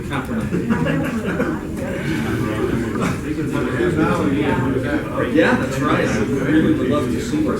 Yeah, that's right. I really would love to see her.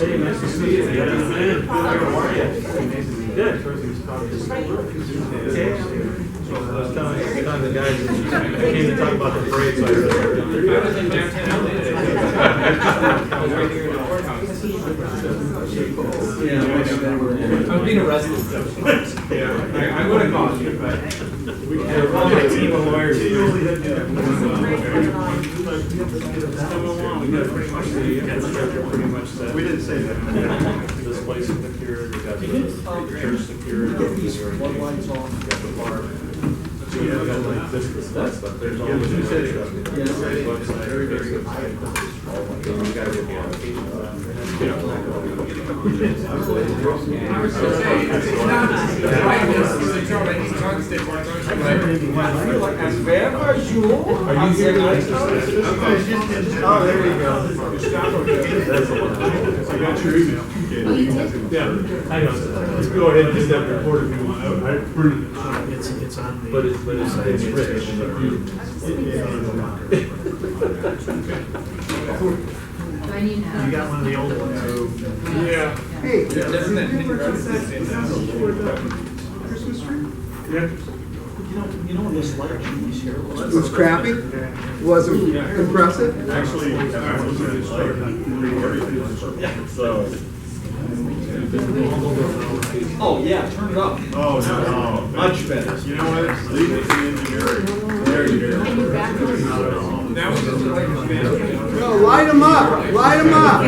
Hey, nice to see you. How are you? Good. I was telling the guys that I came to talk about the parade, so I really I'm being arrested. Yeah, I would have called you, but we have a team of lawyers. Pretty much set. We didn't say that. This place is secured, we got the church secured, we got the bar. So we got like this stuff, but there's always new stuff. Very, very good. You gotta get the applications on. Are you here tonight? Oh, there you go. I got your email. Yeah, I know. Let's go ahead and just have the report if you want. I printed it. It's on the. But it's rich. You got one of the old ones. Yeah. Hey. Christmas tree? Yeah. You know when this light here It was crappy? Wasn't impressive? Actually, I was going to start everything. So. Oh, yeah, turn it up. Oh, no. Much better. You know what? Leave it to the engineer. There you go. That was just like No, light them up. Light them up.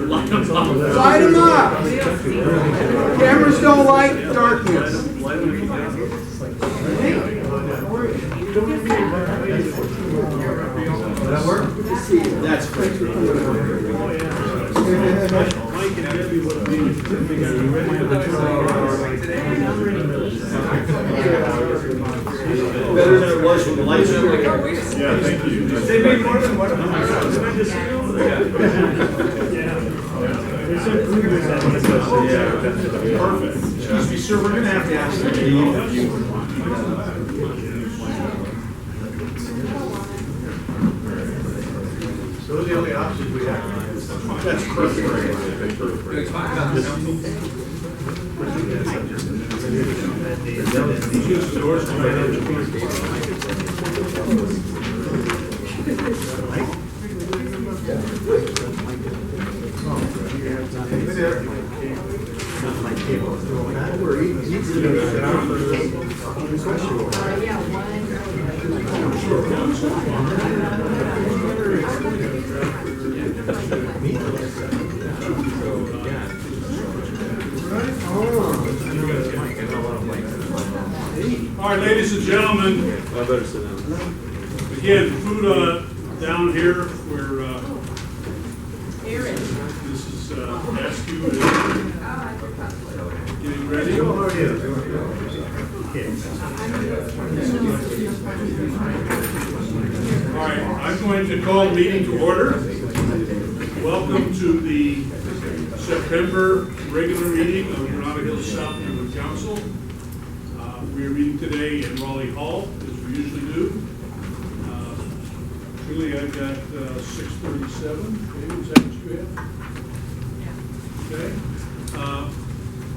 Light them up. Cameras don't like darkness. That work? That's great. Better than it was when the lights were like. Yeah, thank you. They made more than one of them. Perfect. Excuse me, sir, we're going to have to ask you to leave if you. Those are the only options we have. That's perfect. All right, ladies and gentlemen, again, food down here where this is SQ is getting ready. All right, I'm going to call the meeting to order. Welcome to the September regular meeting of Granada Hills South Neighborhood Council. We are meeting today in Raleigh Hall, as we usually do. Julie, I've got 6:37. Is that what you have? Okay. I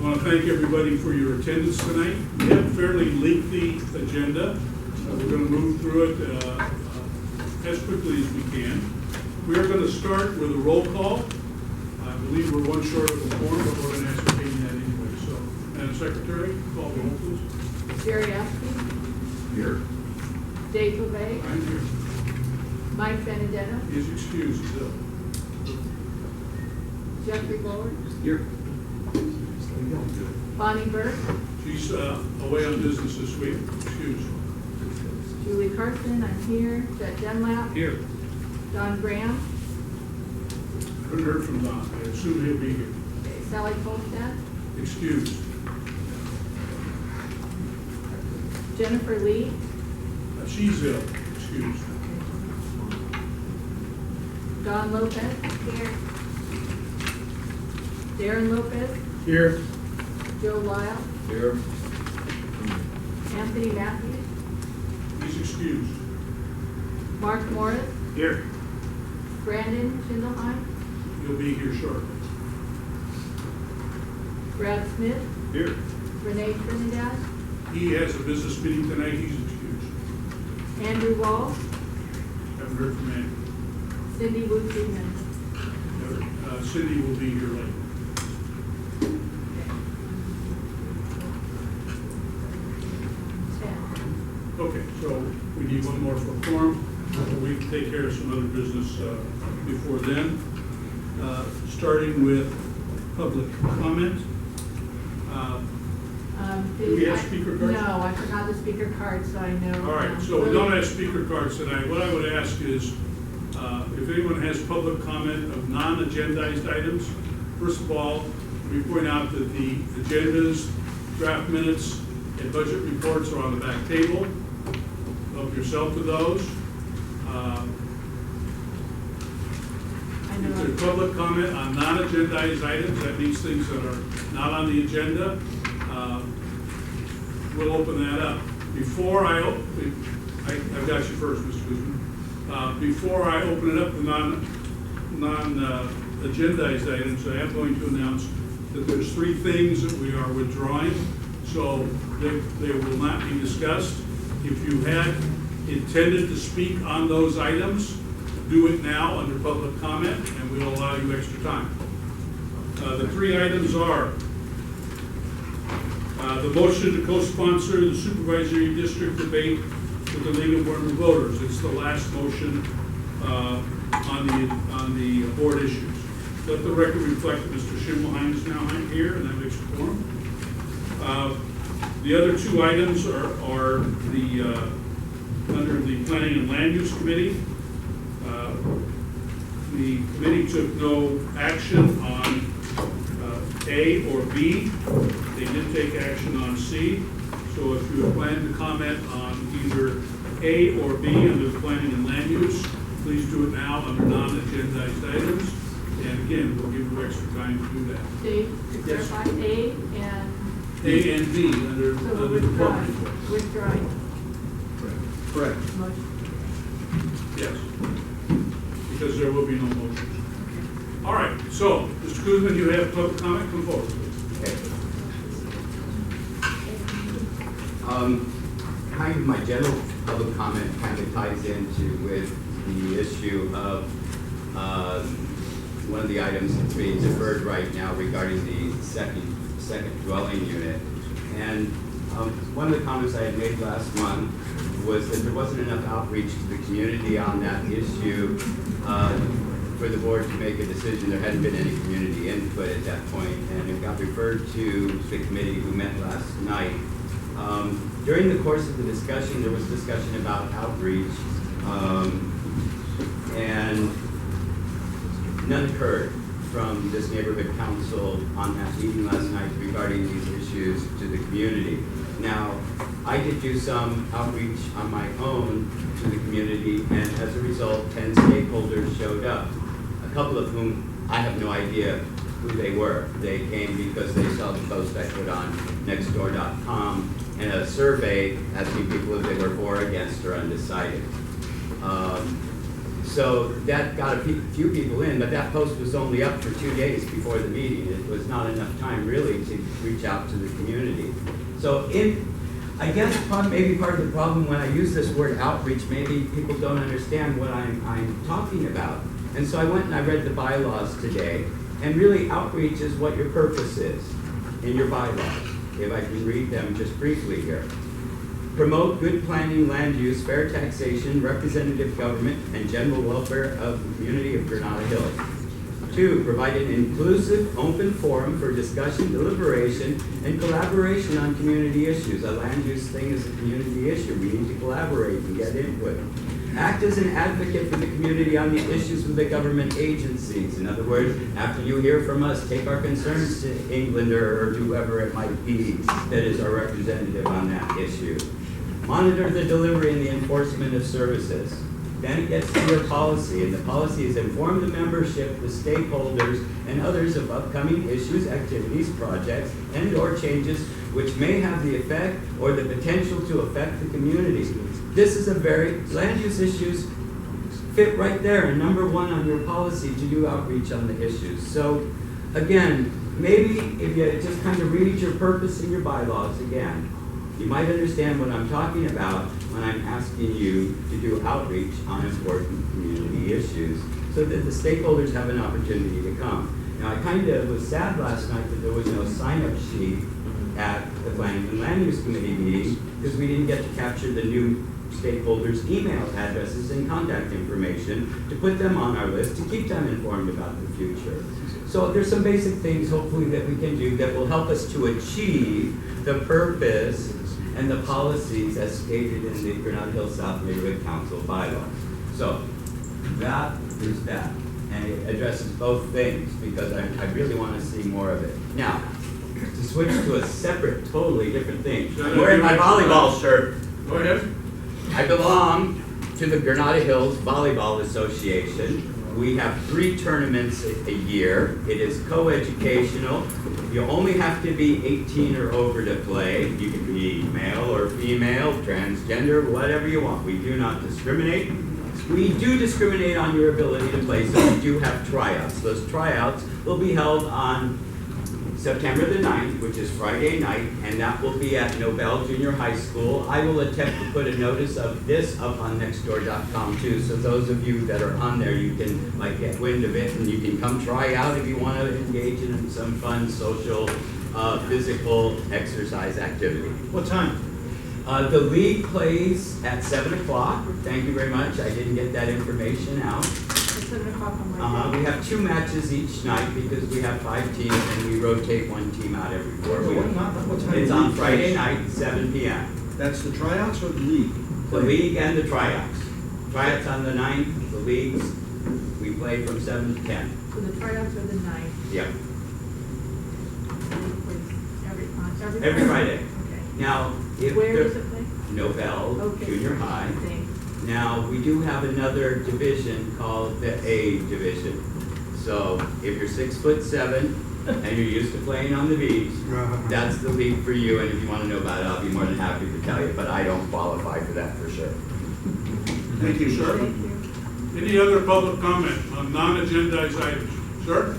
want to thank everybody for your attendance tonight. We have a fairly lengthy agenda. We're going to move through it as quickly as we can. We are going to start with a roll call. I believe we're one short of a quorum, but we're going to ascertain that anyway. So, Madam Secretary, call the roll, please. Jerry Askew. Here. Dave LeVay. I'm here. Mike Benedetto. Is excused, so. Jeffrey Bullard. Here. Bonnie Burke, She's away on business this week, excused. Julie Carson, I'm here. Chet Dunlap, Here. Don Graham, Haven't heard from Don, I assume he'll be here. Sally Colstead, Excused. Jennifer Lee, She's ill, excused. Don Lopez. Here. Darren Lopez, Here. Joe Lyle, Here. Anthony Matthews, He's excused. Mark Morris, Here. Brandon Schindelheim, He'll be here shortly. Brad Smith, Here. Renee Trinidad, He has a business meeting tonight, he's excused. Andrew Wall, Haven't heard from Andy. Cindy Wu Freeman. Cindy will be here later. Okay, so we need one more for quorum. We can take care of some other business before then. Starting with public comment. Do we have speaker cards? No, I forgot the speaker card, so I know. All right, so we don't have speaker cards tonight. What I would ask is, if anyone has public comment of non-agendized items, first of all, we point out that the agendas, draft minutes, and budget reports are on the back table. Help yourself to those. I If know. there's public comment on non-agendized items, that means things that are not on the agenda, we'll open that up. Before I've got you first, Mr. Kuzmin. Before I open it up to non-agendized items, I am going to announce that there's 3 things that we are withdrawing, so they will not be discussed. If you had intended to speak on those items, do it now under public comment, and we'll allow you extra time. The 3 items are the motion to co-sponsor the supervisory district debate with the League of Women Voters. It's the last motion on the board issues. Let the record reflect that Mr. Schimmelheim is now here, and that makes a quorum. The other 2 items are the under the Planning and Land Use Committee. The committee took no action on A or B. They did take action on C. So if you plan to comment on either A or B under the Planning and Land Use, please do it now under non-agendized items. And again, we'll give you extra time to do that. Dave, to clarify, A and. A and B under So the we're department. withdrawing. Correct. Motion. Yes. Because there will be no motions. All right, so, Mr. Kuzmin, you have public comment, come forward, please. Kind of my general public comment kind of ties into with the issue of one of the items that's being deferred right now regarding the second dwelling unit. And one of the comments I had made last month was that there wasn't enough outreach to the community on that issue for the board to make a decision. There hadn't been any community input at that point, and it got referred to the committee who met last night. During the course of the discussion, there was discussion about outreach, and none occurred from this neighborhood council on that meeting last night regarding these issues to the community. Now, I did do some outreach on my own to the community, and as a result, 10 stakeholders showed up, a couple of whom I have no idea who they were. They came because they saw the post I put on nextdoor.com and a survey asking people if they were for, against, or undecided. So that got a few people in, but that post was only up for 2 days before the meeting. It was not enough time really to reach out to the community. So I guess maybe part of the problem when I use this word outreach, maybe people don't understand what I'm talking about. And so I went and I read the bylaws today, and really outreach is what your purpose is in your bylaws. If I can read them just briefly here. Promote good planning, land use, fair taxation, representative government, and general welfare of the community of Granada Hills. 2, provide an inclusive, open forum for discussion, deliberation, and collaboration on community issues. A land use thing is a community issue. We need to collaborate and get input. Act as an advocate for the community on the issues with the government agencies. In other words, after you hear from us, take our concerns to England or to whoever it might be that is our representative on that issue. Monitor the delivery and the enforcement of services. Then it gets to your policy, and the policy is inform the membership, the stakeholders, and others of upcoming issues, activities, projects, and/or changes which may have the effect or the potential to affect the community. This is a very, land use issues fit right there, and number 1 on your policy to do outreach on the issues. So, again, maybe if you just kind of read your purpose and your bylaws again, you might understand what I'm talking about when I'm asking you to do outreach on important community issues so that the stakeholders have an opportunity to come. Now, I kind of was sad last night that there was no sign-up sheet at the Planning and Land Use Committee meeting because we didn't get to capture the new stakeholders' email addresses and contact information to put them on our list to keep them informed about the future. So there's some basic things hopefully that we can do that will help us to achieve the purpose and the policies as stated in the Granada Hills South Neighborhood Council bylaws. So that is that. And it addresses both things because I really want to see more of it. Now, to switch to a separate, totally different thing. I'm wearing my volleyball shirt. Go ahead. I belong to the Granada Hills Volleyball Association. We have 3 tournaments a year. It is co-educational. You only have to be 18 or over to play. You can be male or female, transgender, whatever you want. We do not discriminate. We do discriminate on your ability to play, so we do have tryouts. Those tryouts will be held on September the 9th, which is Friday night, and that will be at Nobel Junior High School. I will attempt to put a notice of this up on nextdoor.com too, so those of you that are on there, you can get wind of it, and you can come try out if you want to engage in some fun social, physical exercise activity. What time? The league plays at 7 o'clock. Thank you very much. I didn't get that information out. It's 7 o'clock on Monday. We have 2 matches each night because we have 5 teams and we rotate 1 team out every 4 weeks. What time? It's on Friday night, 7 p.m. That's the tryouts or the league? The league and the tryouts. Tryouts on the 9th, the leagues, we play from 7 to 10. So the tryouts are the 9th. Yep, Every Friday. Okay. Now, if Where the- is it played? Nobel Okay. Junior High. Thanks. Now, we do have another division called the A division. So if you're 6'7" and you're used to playing on the beach, that's the league for you. And if you want to know about it, I'll be more than happy to tell you, but I don't qualify for that for sure. Thank you, sir. Thank you. Any other public comment on non-agendized items? Sir,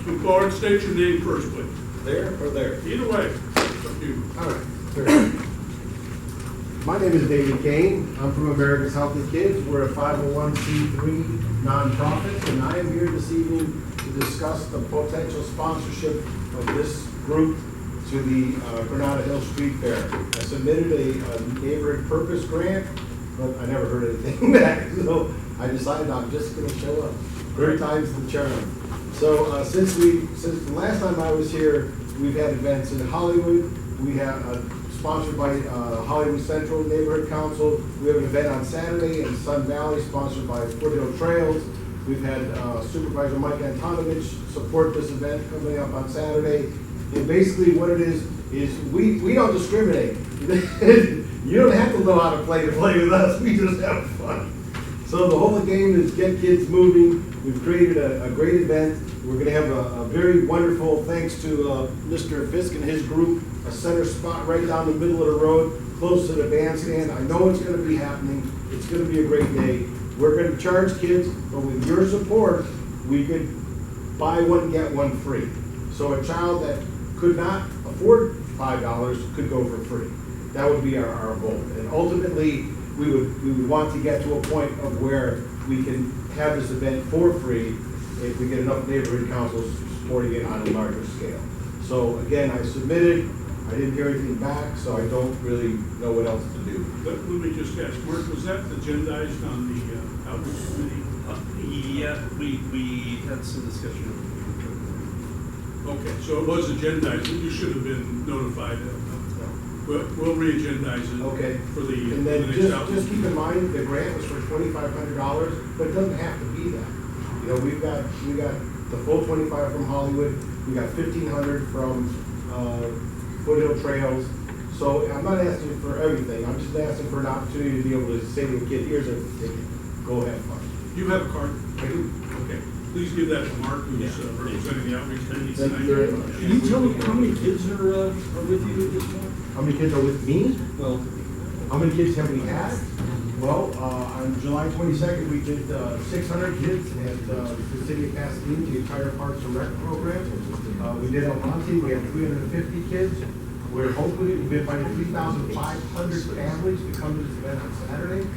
come forward, state your name first, please. There or there? Either way, it's up to you. All right. My name is David Kane. I'm from America's Healthy Kids. We're a 501c3 nonprofit, and I am here this evening to discuss the potential sponsorship of this group to the Granada Hills Street Fair. I submitted a neighborhood purpose grant, but I never heard anything back, so I decided I'm just going to show up. Third time's the charm. So since the last time I was here, we've had events in Hollywood. We have sponsored by Hollywood Central Neighborhood Council. We have an event on Saturday in Sun Valley sponsored by Foothill Trails. We've had Supervisor Mike Antonovich support this event coming up on Saturday. And basically what it is we don't discriminate. You don't have to know how to play with us. We just have fun. So the whole game is get kids moving. We've created a great event. We're going to have a very wonderful, thanks to Mr. Fisk and his group, a center spot right down the middle of the road, close to the bandstand. I know it's going to be happening. It's going to be a great day. We're going to charge kids, but with your support, we could buy one, get one free. So a child that could not afford $5 could go for free. That would be our goal. And ultimately, we would want to get to a point of where we can have this event for free if we get enough neighborhood councils supporting it on a larger scale. So again, I submitted I didn't hear anything back, so I don't really know what else to do. Let me just ask, Mark, was that agendized on the outreach committee? Yeah, we had some discussion. Okay, so it was agendized, you should have been notified. We'll re-agendize it. Okay. For the And then next just outreach. keep in mind, the grant was for $2,500, but it doesn't have to be that. You know, we got the full 25 from Hollywood, we got 1,500 from, Foothill Trails. So I'm not asking for everything, I'm just asking for an opportunity to be able to say to a kid, here's a ticket, go have fun. You have a card? I do. Okay, please give that to Mark, who's representing the outreach committee Thank tonight. you very much. Can you tell me how many kids are with you at this point? How many kids are with me? Well, How many kids have we had? Well, on July 22nd, we did 600 kids at the city of Pasadena, the entire Parks and Rec program. We did El Monte, we had 350 kids. We're hopefully, we've invited 3,500 families to come to this event on Saturday.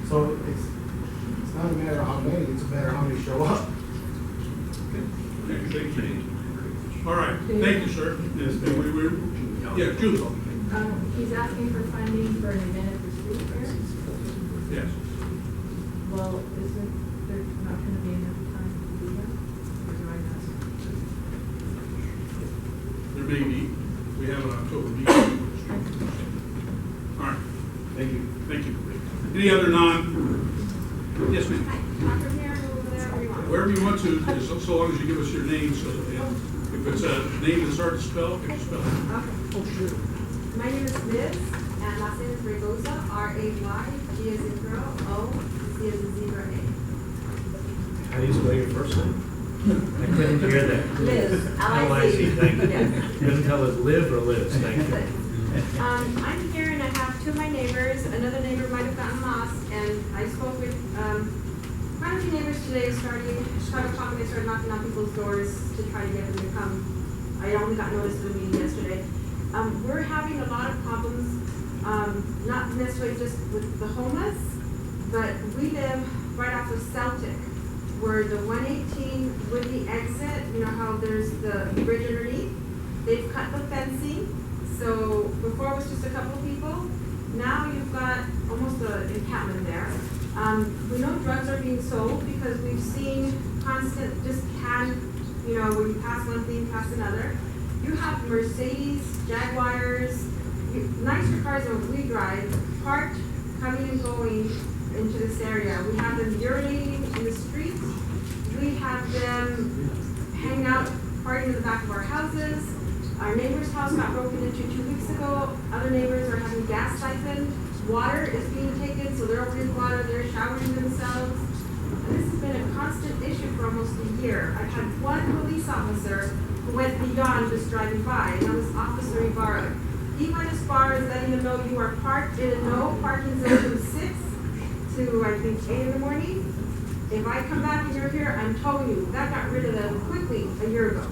So it's not a matter of how many, it's a matter of how many show up. Okay, thank you. All right, thank you, sir. Yes, yeah, Julie. He's asking for funding for an event at the Street Faire. Yes. Well, isn't there not gonna be enough time to do that? Or do I not? There may be, we have an October meeting. All right, Thank you. thank you. Any other yes, ma'am. From here, wherever you want. Wherever you want to, so long as you give us your name, so if it's a name that's hard to spell, can you spell it? Okay. Oh, sure. My name is Liz, and last name is Zelzah, R-A-Y, G as in girl, O, Z as in zebra, A. How do you spell your first name? I couldn't hear that. Liz, L-I-Z. L-I-Z, thank you. Yes. Couldn't tell us live or lives, thank you. I'm here and I have two of my neighbors. Another neighbor might have gotten lost, and I spoke with quite a few neighbors today, starting 5 o'clock, and they started knocking on people's doors to try to get them to come. I only got notice of the meeting yesterday. We're having a lot of problems, not necessarily just with the homeless, but we live right off of Celtic, where the 118 Woodley exit, you know how there's the bridge underneath? They've cut the fencing. So before it was just a couple of people, now you've got almost an encampment there. We know drugs are being sold because we've seen constant, just you know, when you pass one thing, pass another. You have Mercedes, Jaguars, nicer cars than we drive, parked, coming and going into this area. We have them urinating in the streets. We have them hanging out, partying in the back of our houses. Our neighbor's house got broken into 2 weeks ago. Other neighbors are having gas siphoned. Water is being taken, so they're over in water, they're showering themselves. And this has been a constant issue for almost a year. I've had one police officer who went beyond just driving by, and that was Officer Ibarra. He went as far as letting them know you are parked in a no parking zone from 6 to, I think, 8 in the morning. If I come back and you're here, I'm telling you, that got rid of them quickly a year ago.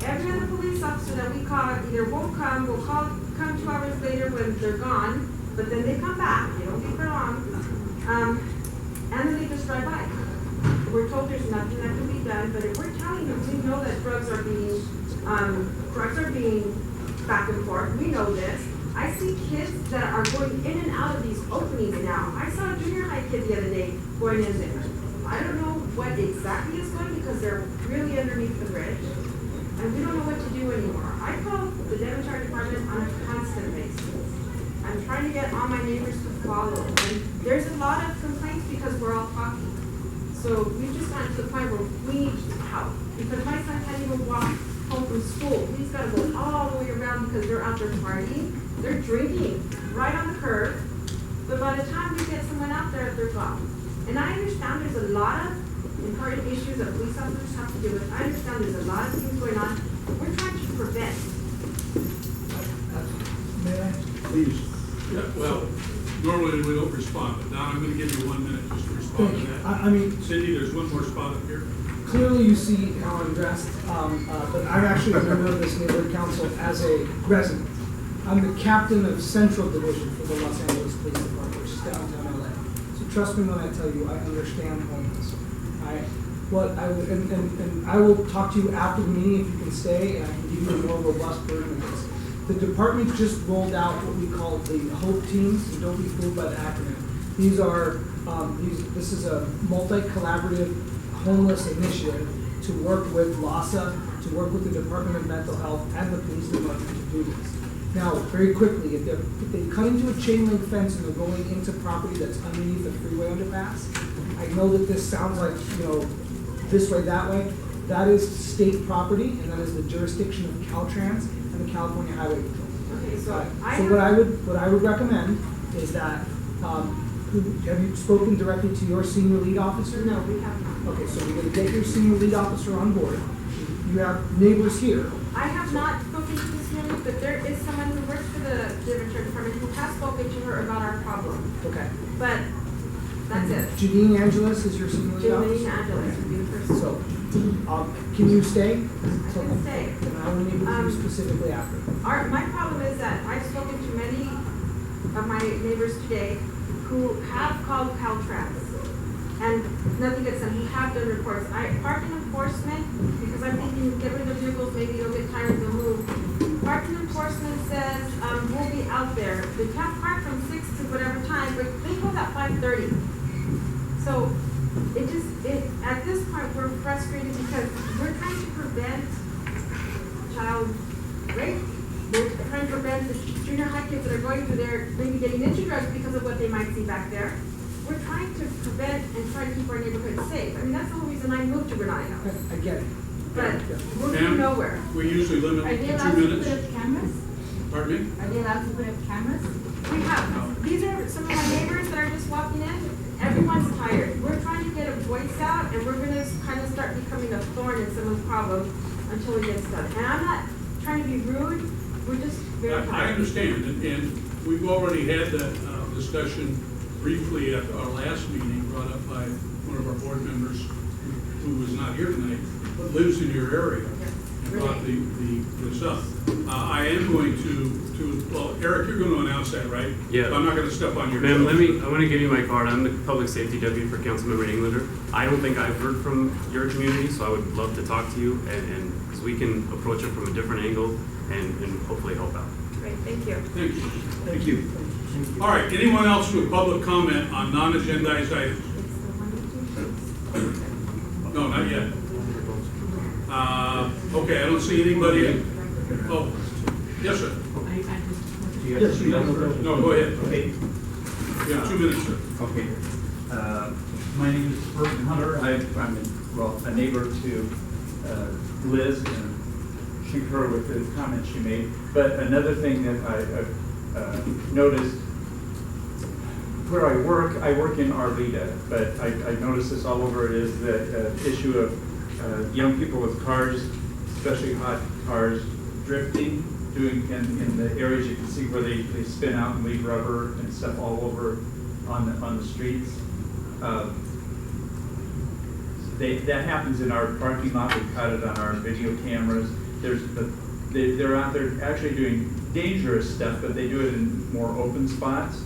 Every other police officer that we call either won't come, will come 2 hours later when they're gone, but then they come back, they don't be for long, and then they just drive by. We're told there's nothing that can be done, but if we're telling them, we know that drugs are being back and forth, we know this. I see kids that are going in and out of these openings now. I saw a junior high kid the other day going in there. I don't know what exactly is going because they're really underneath the bridge. And we don't know what to do anymore. I call the Devonshire Department on a constant basis. I'm trying to get all my neighbors to follow. And there's a lot of complaints because we're all talking. So we've just gotten to the point where we need help. Because my son can't even walk home from school. He's got to go all the way around because they're out there partying. They're drinking right on the curb. But by the time we get someone out there, they're gone. And I understand there's a lot of important issues that police officers have to deal with. I understand there's a lot of things going on. We're trying to prevent. May I? Please. Yeah, well, normally we don't respond, but now I'm gonna give you 1 minute just to respond to Thank you. that. I mean, Cindy, there's one more spot up here. clearly you see how I'm dressed, but I'm actually a member of this neighborhood council as a resident. I'm the captain of Central Division for the Los Angeles Police Department, which is downtown LA. So trust me when I tell you, I understand homeless. I will talk to you after the meeting if you can stay, and I can give you a more robust version of this. The department just rolled out what we call the HOPE teams, so don't be fooled by the acronym. These are, this is a multi-collaborative homeless initiative to work with LASA, to work with the Department of Mental Health and the police department to do this. Now, very quickly, if they cut into a chain link fence and they're going into property that's underneath the freeway underpass, I know that this sounds like, this way, that way. That is state property, and that is the jurisdiction of Caltrans and the California Highway Patrol. Okay, so What I would recommend is that, have you spoken directly to your senior lead officer? No, we have not. Okay, so you're gonna get your senior lead officer on board. You have neighbors here. I have not spoken to this woman, but there is someone who works for the Inventory Department who has spoken to her about our problem. Okay. But that's it. Janine Angeles is your senior lead Janine officer? Angeles would be the person. So, can you stay? I can stay. And I will meet with you specifically after. My problem is that I've spoken to many of my neighbors today who have called Caltrans and nothing gets done. We have done reports. Parking enforcement, because I'm thinking get rid of the vehicles, maybe you'll get tired, they'll move. Parking enforcement says, we'll be out there. They can't park from 6 to whatever time, but they close at 5:30. So at this point, we're frustrated because we're trying to prevent child rape. We're trying to prevent the junior high kids that are going through there maybe getting into drugs because of what they might see back there. We're trying to prevent and try to keep our neighborhood safe. I mean, that's the whole reason I moved to Granada. I get it. But we're Ma'am, going nowhere. We usually limit Are to they 2 allowed to minutes. put up cameras? Pardon me? Are they allowed to put up cameras? We have, these are some of my neighbors that are just walking in. Everyone's tired. We're trying to get a voice out and we're gonna kind of start becoming a thorn in someone's problem until it gets done. And I'm not trying to be rude, we're just very I tired. understand, and we've already had that discussion briefly at our last meeting, brought up by one of our board members who was not here tonight, but lives in your area, and brought this up. I am going to, well, Eric, you're going to announce that, right? Yeah. I'm not going to step on your Ma'am, toes. I want to give you my card. I'm the public safety deputy for Councilmember Englander. I don't think I've heard from your community, so I would love to talk to you, and because we can approach it from a different angle and hopefully help out. Great, thank you. Thank you. Thank you. All right, anyone else with public comment on non-agendized items? No, not yet. Okay, I don't see anybody. Oh, yes, sir. Yes, No, go ahead. Okay. You have 2 minutes, sir. Okay. My name is Burton Hunter. I'm a neighbor to Liz, and she concurred with the comments she made. But another thing that I've noticed, where I work in Arleta, but I noticed this all over, it is the issue of young people with cars, especially hot cars, drifting, doing in the areas you can see where they spin out and leave rubber and stuff all over on the streets. That happens in our parking lot. We caught it on our video cameras. They're out there actually doing dangerous stuff, but they do it in more open spots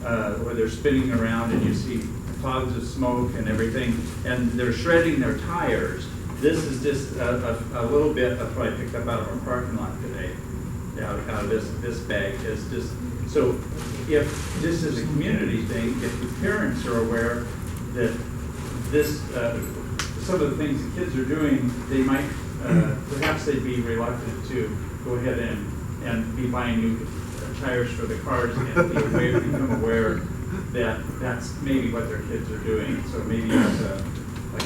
where they're spinning around and you see clouds of smoke and everything, and they're shredding their tires. This is just a little bit of what I picked up out of our parking lot today. Out of this bag is just, so if this is a community thing, if the parents are aware that this, some of the things the kids are doing, they might, perhaps they'd be reluctant to go ahead and be buying new tires for the cars and become aware that that's maybe what their kids are doing. So maybe it's a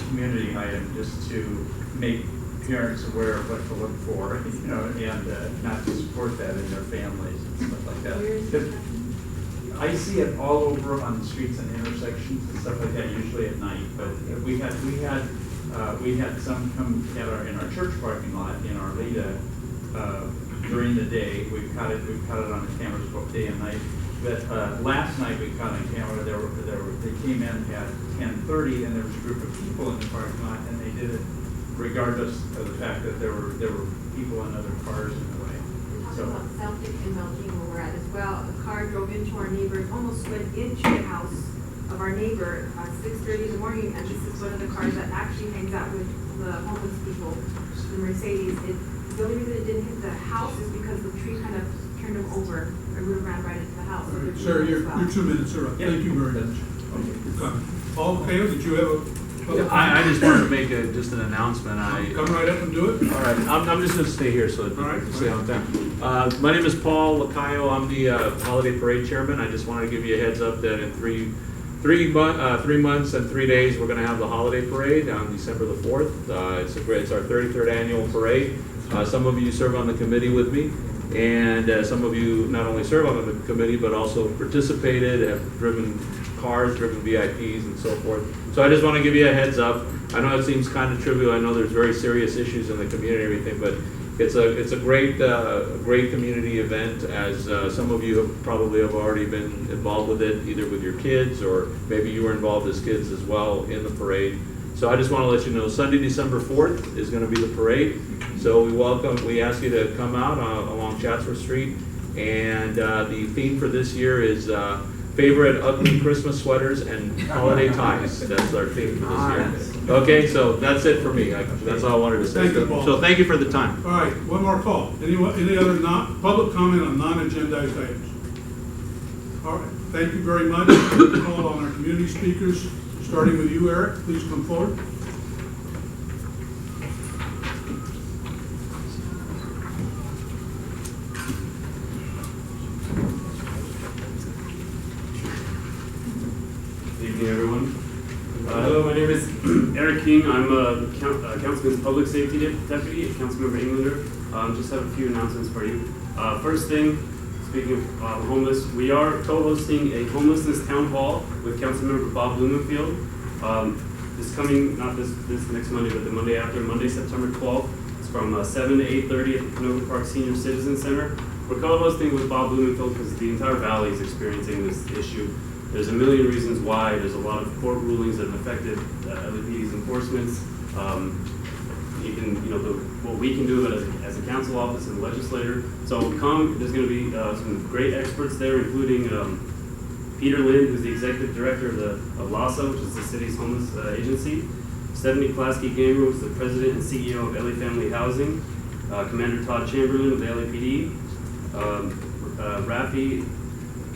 community item just to make parents aware of what to look for, and not to support that in their families and stuff like that. Because I see it all over on the streets and intersections and stuff like that, usually at night. But we had some come in our church parking lot in Arleta during the day. We've caught it on the cameras both day and night. But last night we caught on camera. They came in at 10:30 and there was a group of people in the parking lot, and they did it regardless of the fact that there were people in other cars in the way. So about Celtic and Belgium where we're at as well. A car drove into our neighbor, almost went into the house of our neighbor at 6:30 in the morning, and this is one of the cars that actually hangs out with the homeless people, the Mercedes. The only reason it didn't hit the house is because the tree kind of turned him over, and we ran right into the house. All right, sir, your 2 minutes are up. Yeah. Thank you very much. Your comment. Paul, Kale, did you have a? I just wanted to make just an announcement. Come right up and do it. All right, I'm just gonna stay here, so All right. you stay on time. My name is Paul Lacayo. I'm the holiday parade chairman. I just wanted to give you a heads up that in 3 months and 3 days, we're gonna have the holiday parade on December the 4th. It's our 33rd annual parade. Some of you serve on the committee with me, and some of you not only serve on the committee, but also participated, have driven cars, driven VIPs, and so forth. So I just want to give you a heads up. I know it seems kind of trivial. I know there's very serious issues in the community and everything, but it's a great community event, as some of you probably have already been involved with it, either with your kids, or maybe you were involved as kids as well in the parade. So I just want to let you know, Sunday, December 4th is going to be the parade. So we ask you to come out along Chatsworth Street, and the theme for this year is favorite ugly Christmas sweaters and holiday ties. That's our theme for this year. Okay, so that's it for me. That's all I wanted to say. Thank you, Paul. So thank you for the time. All right, one more call. Any other public comment on non-agendized items? All right, thank you very much. We'll call on our community speakers, starting with you, Eric. Please come forward. Good evening, everyone. Hello, my name is Eric King. I'm a Councilman's Public Safety Deputy at Councilmember Englander. Just have a few announcements for you. First thing, speaking of homeless, we are co-hosting a homelessness town hall with Councilmember Bob Blumenfield. This coming, not this next Monday, but the Monday after, Monday, September 12th. It's from 7 to 8:30 at the Canova Park Senior Citizen Center. We're co-hosting with Bob Blumenfield because the entire valley is experiencing this issue. There's a million reasons why. There's a lot of court rulings that have affected LAPD's enforcements. What we can do as a council office and legislator. So there's going to be some great experts there, including Peter Lynn, who's the executive director of LASA, which is the city's homeless agency. Stephanie Klasky-Gamer, who's the president and CEO of LA Family Housing. Commander Todd Chamberlain of the LAPD. Rafi,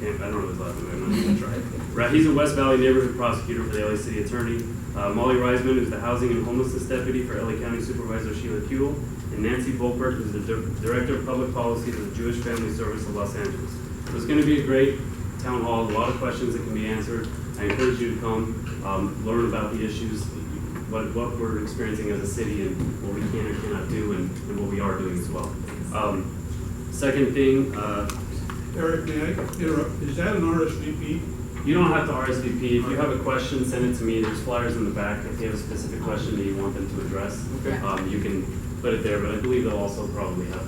I don't know his last name, I'm not even gonna try. He's a West Valley neighborhood prosecutor for the LA City Attorney. Molly Reisman, who's the Housing and Homelessness Deputy for LA County Supervisor Sheila Kuehl. And Nancy Volpert, who's the Director of Public Policy for the Jewish Family Service of Los Angeles. So it's gonna be a great town hall, a lot of questions that can be answered. I encourage you to come, learn about the issues, what we're experiencing as a city, and what we can or cannot do, and what we are doing as well. Second thing, Eric, may I interrupt? Is that an RSVP? you don't have to RSVP. If you have a question, send it to me. There's flyers in the back. If you have a specific question that you want them to address, Okay. You can put it there, but I believe they'll also probably have,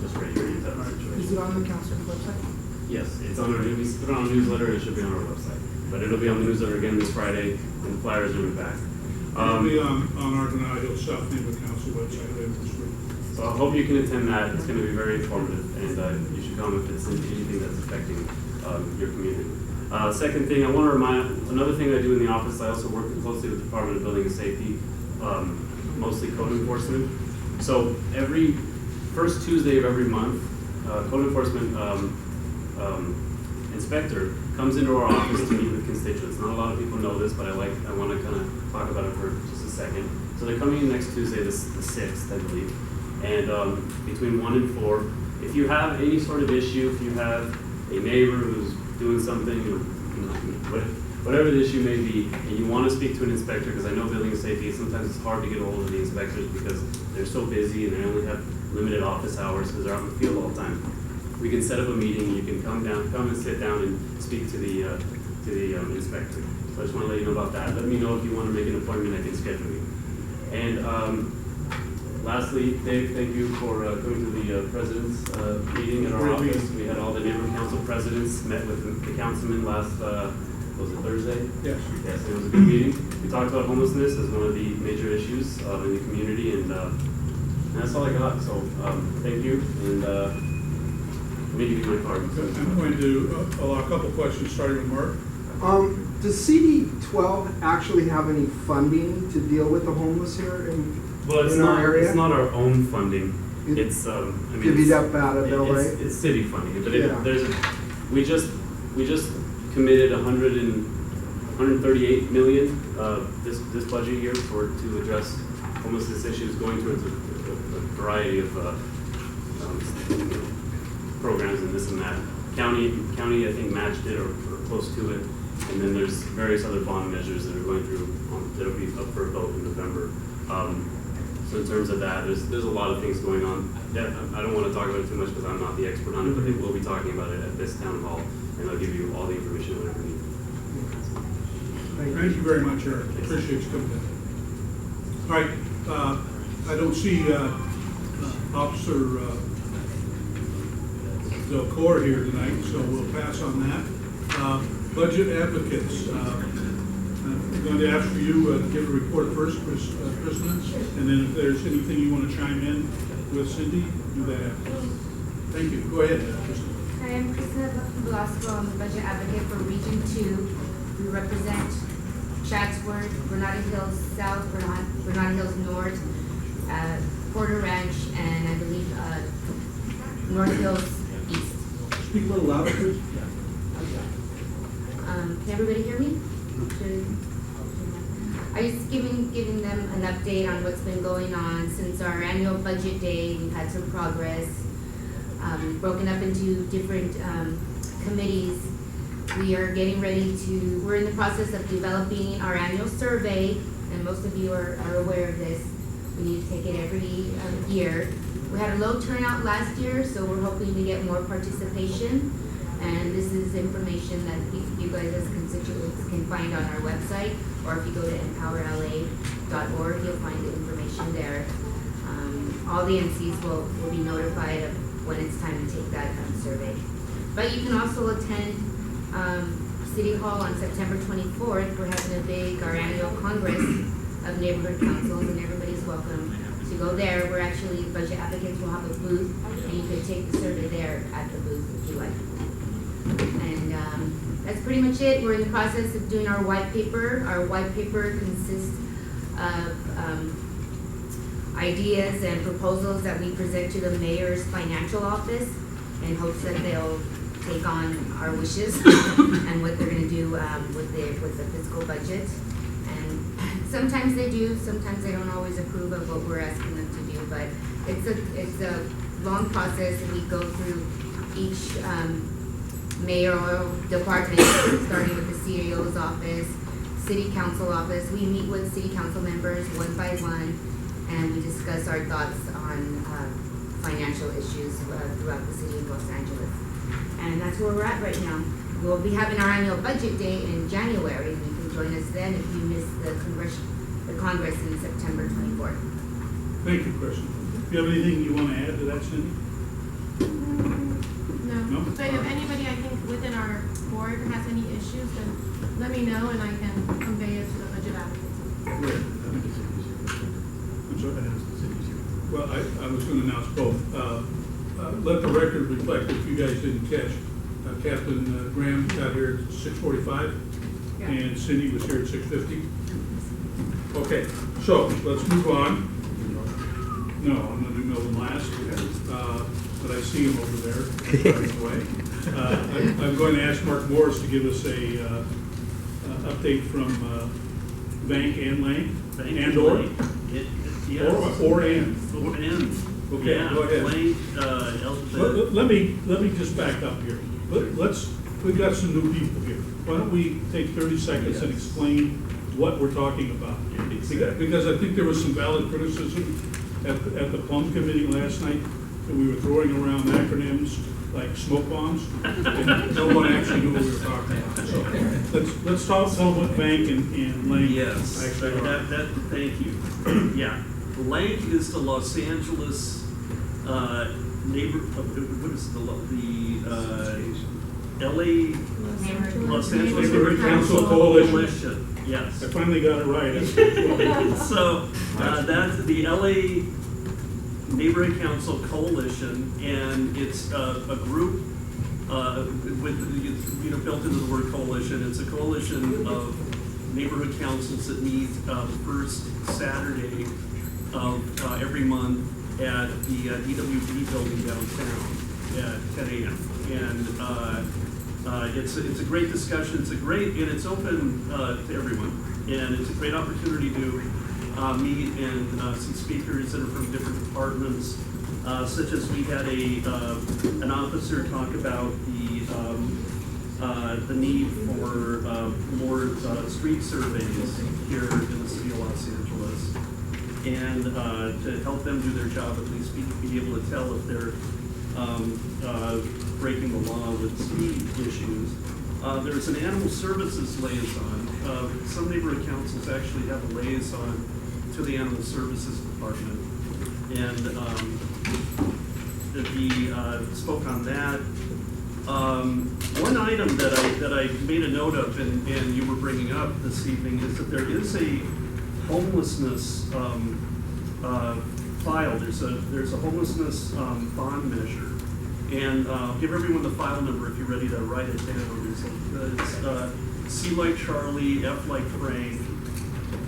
just raise your hand type of Is situation. it on the council's website? Yes, it's on our, we put it on a newsletter, and it should be on our website. But it'll be on the newsletter again this Friday, and the flyers are in the back. It'll be on our Granada Hill South Neighborhood Council website later this week. So I hope you can attend that. It's going to be very informative, and you should come if it's anything that's affecting your community. Second thing, I want to remind, another thing I do in the office, I also work closely with the Department of Building and Safety, mostly code enforcement. So every first Tuesday of every month, code enforcement inspector comes into our office to meet with constituents. Not a lot of people know this, but I want to kind of talk about it for just a second. So they're coming in next Tuesday, the 6th, I believe. And between 1 and 4, if you have any sort of issue, if you have a neighbor who's doing something, whatever the issue may be, and you want to speak to an inspector, because I know building and safety, sometimes it's hard to get a hold of the inspectors because they're so busy and they only have limited office hours because they're out in the field all the time. We can set up a meeting, and you can come and sit down and speak to the inspector. So I just want to let you know about that. Let me know if you want to make an appointment, I can schedule you. And lastly, Dave, thank you for coming to the president's meeting at our office. We had all the neighborhood council presidents, met with the councilman last, was it Thursday? Yes. Yes, it was a good meeting. We talked about homelessness as one of the major issues in the community, and that's all I got. So thank you, and let me give you my card. I'm going to allow a couple questions, starting with Mark. Does CD12 actually have any funding to deal with the homeless here in Well, it's our area? not our own funding. It's, I mean. Divvied it's- up out of LA? It's city funding, but Yeah. we just committed 138 million, this budget year to address homelessness issues, going towards a variety of, programs and this and that. County, I think, matched it or close to it. And then there's various other bond measures that are going through, that'll be up for a vote in November. So in terms of that, there's a lot of things going on. Yeah, I don't want to talk about it too much because I'm not the expert on it, but they will be talking about it at this town hall, and they'll give you all the information whenever you need. Thank you very much, Eric. Appreciate you coming in. All right, I don't see Officer Delcor here tonight, so we'll pass on that. Budget advocates, I'm going to ask for you to give a report first, Kristen, and then if there's anything you want to chime in with Cindy, do that. Thank you. Go ahead, Kristen. Hi, I'm Kristen Velasco. I'm the budget advocate for Region 2. We represent Chatsworth, Granada Hills South, Granada Hills North, Porter Ranch, and I believe North Hills East. Speak a little louder, please. Can everybody hear me? I just giving them an update on what's been going on since our annual budget day. We've had some progress. We've broken up into different committees. We are getting ready to, we're in the process of developing our annual survey, and most of you are aware of this. We need to take it every year. We had a low turnout last year, so we're hoping to get more participation. And this is information that you guys as constituents can find on our website, or if you go to empowerla.org, you'll find the information there. All the MCs will be notified of when it's time to take that survey. But you can also attend City Hall on September 24th. We're having our annual Congress of Neighborhood Councils, and everybody's welcome to go there. We're actually, budget advocates will have a booth, and you can take the survey there at the booth if you like. And that's pretty much it. We're in the process of doing our white paper. Our white paper consists of ideas and proposals that we present to the mayor's financial office in hopes that they'll take on our wishes and what they're going to do with the fiscal budget. And sometimes they do, sometimes they don't always approve of what we're asking them to do, but it's a long process, and we go through each mayoral department, starting with the CEO's office, city council office. We meet with city council members one by one, and we discuss our thoughts on financial issues throughout the city of Los Angeles. And that's where we're at right now. We'll be having our annual budget day in January, and you can join us then if you missed the Congress in September 24th. Thank you, Kristen. Do you have anything you want to add to that, Cindy? No, but if anybody, I think, within our board has any issues, then let me know and I can convey it to the budget advocates. I'm sorry. Well, I was going to announce both. Let the record reflect, if you guys didn't catch, Captain Graham got here at 6:45, and Cindy was here at 6:50. Okay, so let's move on. No, I'm going to do Milton last, but I see him over there, right away. I'm going to ask Mark Morris to give us a update from Bank and Lane, and or? Yes. Or and. Or and. Okay, Yeah, go ahead. Lane, Let me just back up here. We've got some new people here. Why don't we take 30 seconds and explain what we're talking about? Because I think there was some valid criticism at the Plum Committee last night that we were throwing around acronyms like smoke bombs, and no one actually knew what we were talking about. So let's talk what Bank and Lane yes, actually are. thank you. Yeah, Lane is the Los Angeles what is the LA Los Angeles Neighborhood Council Coalition. Yes. I finally got it right. So that's the LA Neighborhood Council Coalition, and it's a group with built into the word coalition. It's a coalition of neighborhood councils that meet the first Saturday of every month at the DWB building downtown at 10 a.m. And it's a great discussion. And it's open to everyone. And it's a great opportunity to meet and see speakers that are from different departments, such as we had an officer talk about the need for more street surveys here in the city of Los Angeles, and to help them do their job, at least be able to tell if they're breaking the law with speed issues. There's an animal services liaison. Some neighborhood councils actually have a liaison to the animal services department, and he spoke on that. One item that I made a note of, and you were bringing up this evening, is that there is a homelessness file. There's a homelessness bond measure, and I'll give everyone the file number if you're ready to write it down. It's C like Charlie, F like Frank,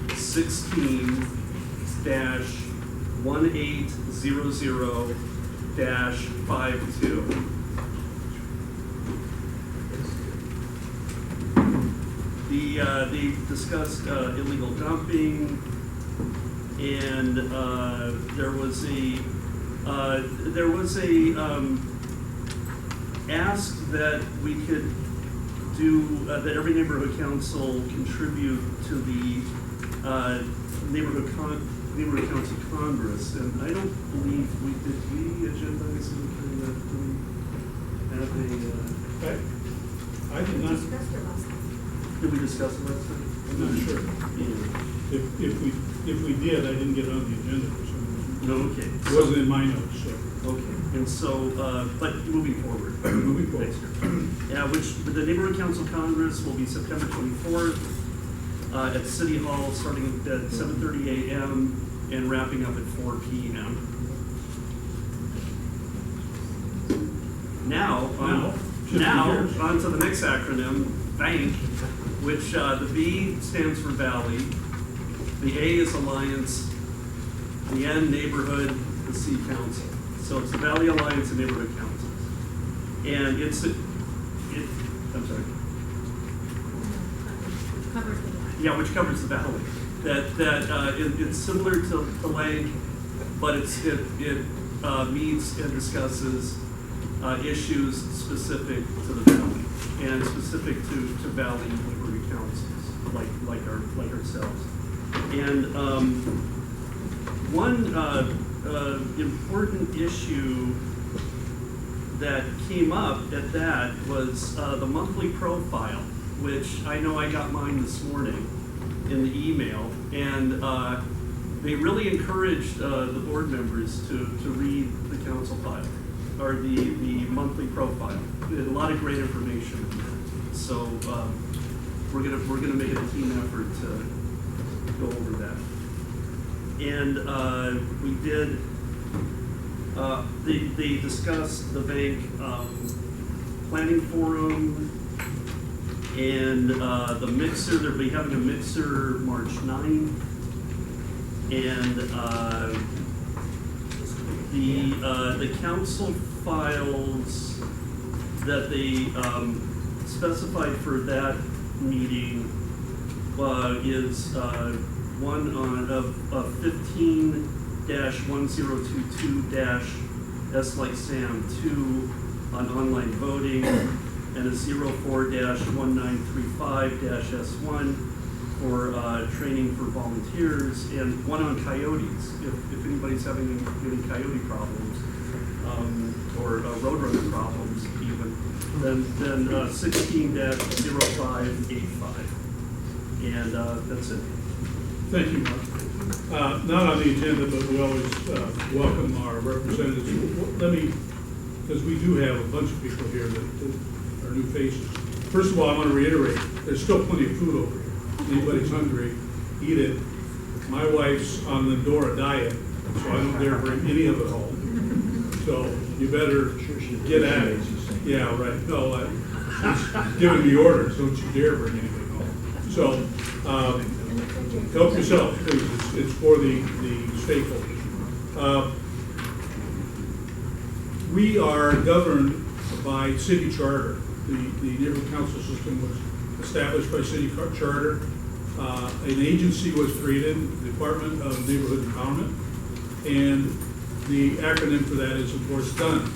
16-1800-52. They discussed illegal dumping, and there was a ask that we could do that every neighborhood council contribute to the neighborhood council congress, and I don't believe we agendize anything that we have a. I did not, Did we discuss it last time? I'm not sure. Yeah. If we did, I didn't get it on the agenda for some reason. No, okay. It wasn't in my notes, so. Okay, and so, but moving forward. Moving forward. Next year. Yeah, the Neighborhood Council Congress will be September 24th at City Hall, starting at 7:30 a.m. and wrapping up at 4 p.m. Now, on to the next acronym, BANK, which the B stands for Valley, the A is Alliance, the N, Neighborhood, the C, Council. So it's the Valley Alliance and Neighborhood Councils. And I'm sorry. Covers the line. Yeah, which covers the valley. It's similar to the lake, but it meets and discusses issues specific to the valley and specific to valley neighborhood councils like ourselves. And one important issue that came up at that was the monthly profile, which I know I got mine this morning in the email, and they really encouraged the board members to read the council file, or the monthly profile. A lot of great information in there. So we're gonna make it a team effort to go over that. And we did. They discussed the bank planning forum and the mixer. They'll be having a mixer March 9th, and the council files that they specified for that meeting is one on 15-1022-S like Sam 2 on online voting, and a 04-1935-S1 for training for volunteers, and one on coyotes, if anybody's having any coyote problems, or roadrunner problems even, then 16-0585. And that's it. Thank you, Mark. Not on the agenda, but we always welcome our representatives. Because we do have a bunch of people here that are new faces. First of all, I want to reiterate, there's still plenty of food over here. If anybody's hungry, eat it. My wife's on the Dora diet, so I don't dare bring any of it home. So you better get at it. Yeah, right. No, she's giving me orders, don't you dare bring anything home. So help yourself, please. It's for the stakeholders. we are governed by city charter. The neighborhood council system was established by city charter. An agency was created, the Department of Neighborhood Empowerment, and the acronym for that is, of course, DONE.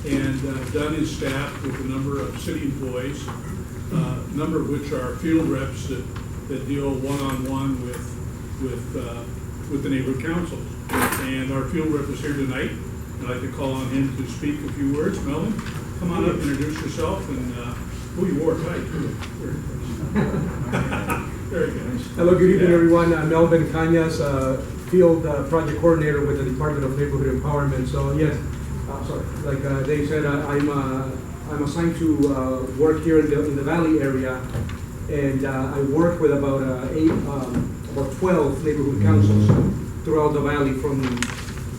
And DONE is staffed with a number of city employees, a number of which are field reps that deal one-on-one with the neighborhood councils. And our field rep is here tonight. I'd like to call on him to speak a few words. Melvin, come on up, introduce yourself, and you wore it right. Very good. Hello, good evening, everyone. I'm Melvin Cañas, Field Project Coordinator with the Department of Neighborhood Empowerment. So yes, sorry, like Dave said, I'm assigned to work here in the Valley area, and I work with about 12 neighborhood councils throughout the Valley, from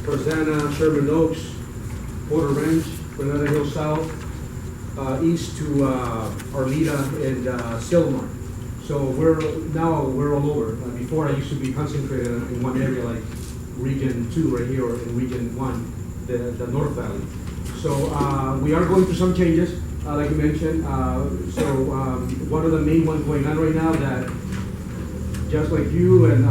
Tarzana, Sherman Oaks, Porter Ranch, Granada Hill South, east to Arleta and Silmar. So we're all over. Before I used to be concentrated in one area, like Region 2 right here, or in Region 1, the North Valley. So we are going through some changes, like you mentioned. One of the main ones going on right now, that just like you and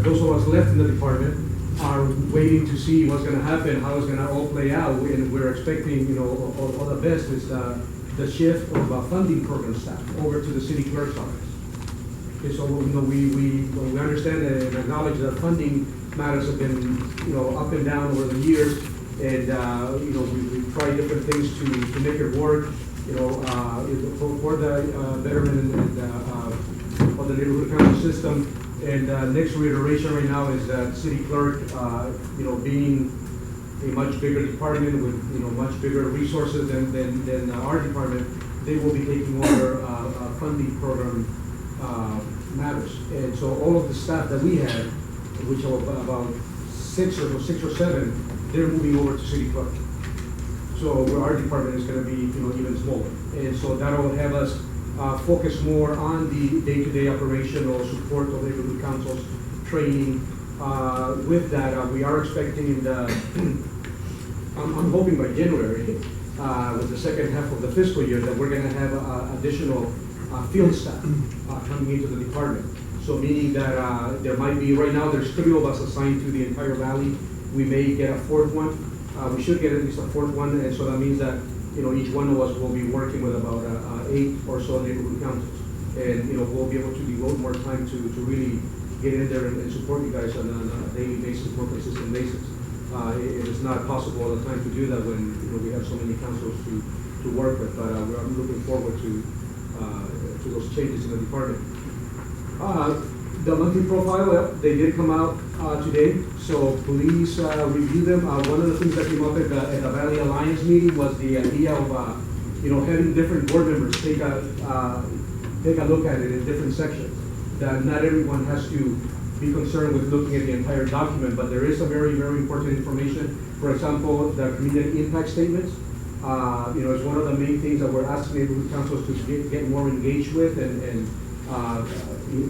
those of us left in the department are waiting to see what's going to happen, how it's going to all play out, and we're expecting, all the best is the shift of funding program staff over to the city clerk's office. Okay, so we understand and acknowledge that funding matters have been up and down over the years, and we've tried different things to make it work, for the betterment of the neighborhood council system. And next reiteration right now is that city clerk, being a much bigger department with much bigger resources than our department, they will be taking over funding program matters. And so all of the staff that we had, which are about six or seven, they're moving over to city clerk. So our department is going to be even smaller, and so that'll have us focus more on the day-to-day operational support of neighborhood councils, training. With that, we are expecting I'm hoping by January, with the second half of the fiscal year, that we're going to have additional field staff coming into the department. So meaning that there might be, right now there's 3 of us assigned to the entire valley. We may get a 4th one. We should get at least a 4th one, and so that means that each one of us will be working with about 8 or so neighborhood councils, and we'll be able to devote more time to really get in there and support you guys on a daily basis, more consistent basis. It is not possible all the time to do that when we have so many councils to work with, but I'm looking forward to those changes in the department. The monthly profile, they did come out today, so please review them. One of the things that came up at the Valley Alliance meeting was the idea of having different board members take a look at it in different sections. That not everyone has to be concerned with looking at the entire document, but there is some very, very important information. For example, the community impact statements. It's one of the main things that we're asking neighborhood councils to get more engaged with, and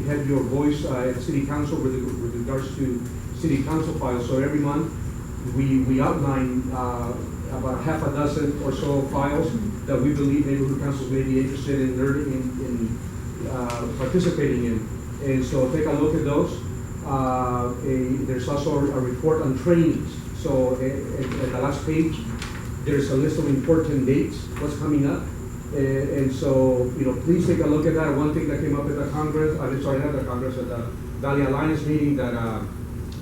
have your voice at city council with regards to city council files. So every month we outline about half a dozen or so files that we believe neighborhood councils may be interested in learning in participating in. And so take a look at those. There's also a report on trainings. So at the last page, there's a list of important dates, what's coming up. And so, please take a look at that. One thing that came up at the Congress, at the Valley Alliance meeting, that, I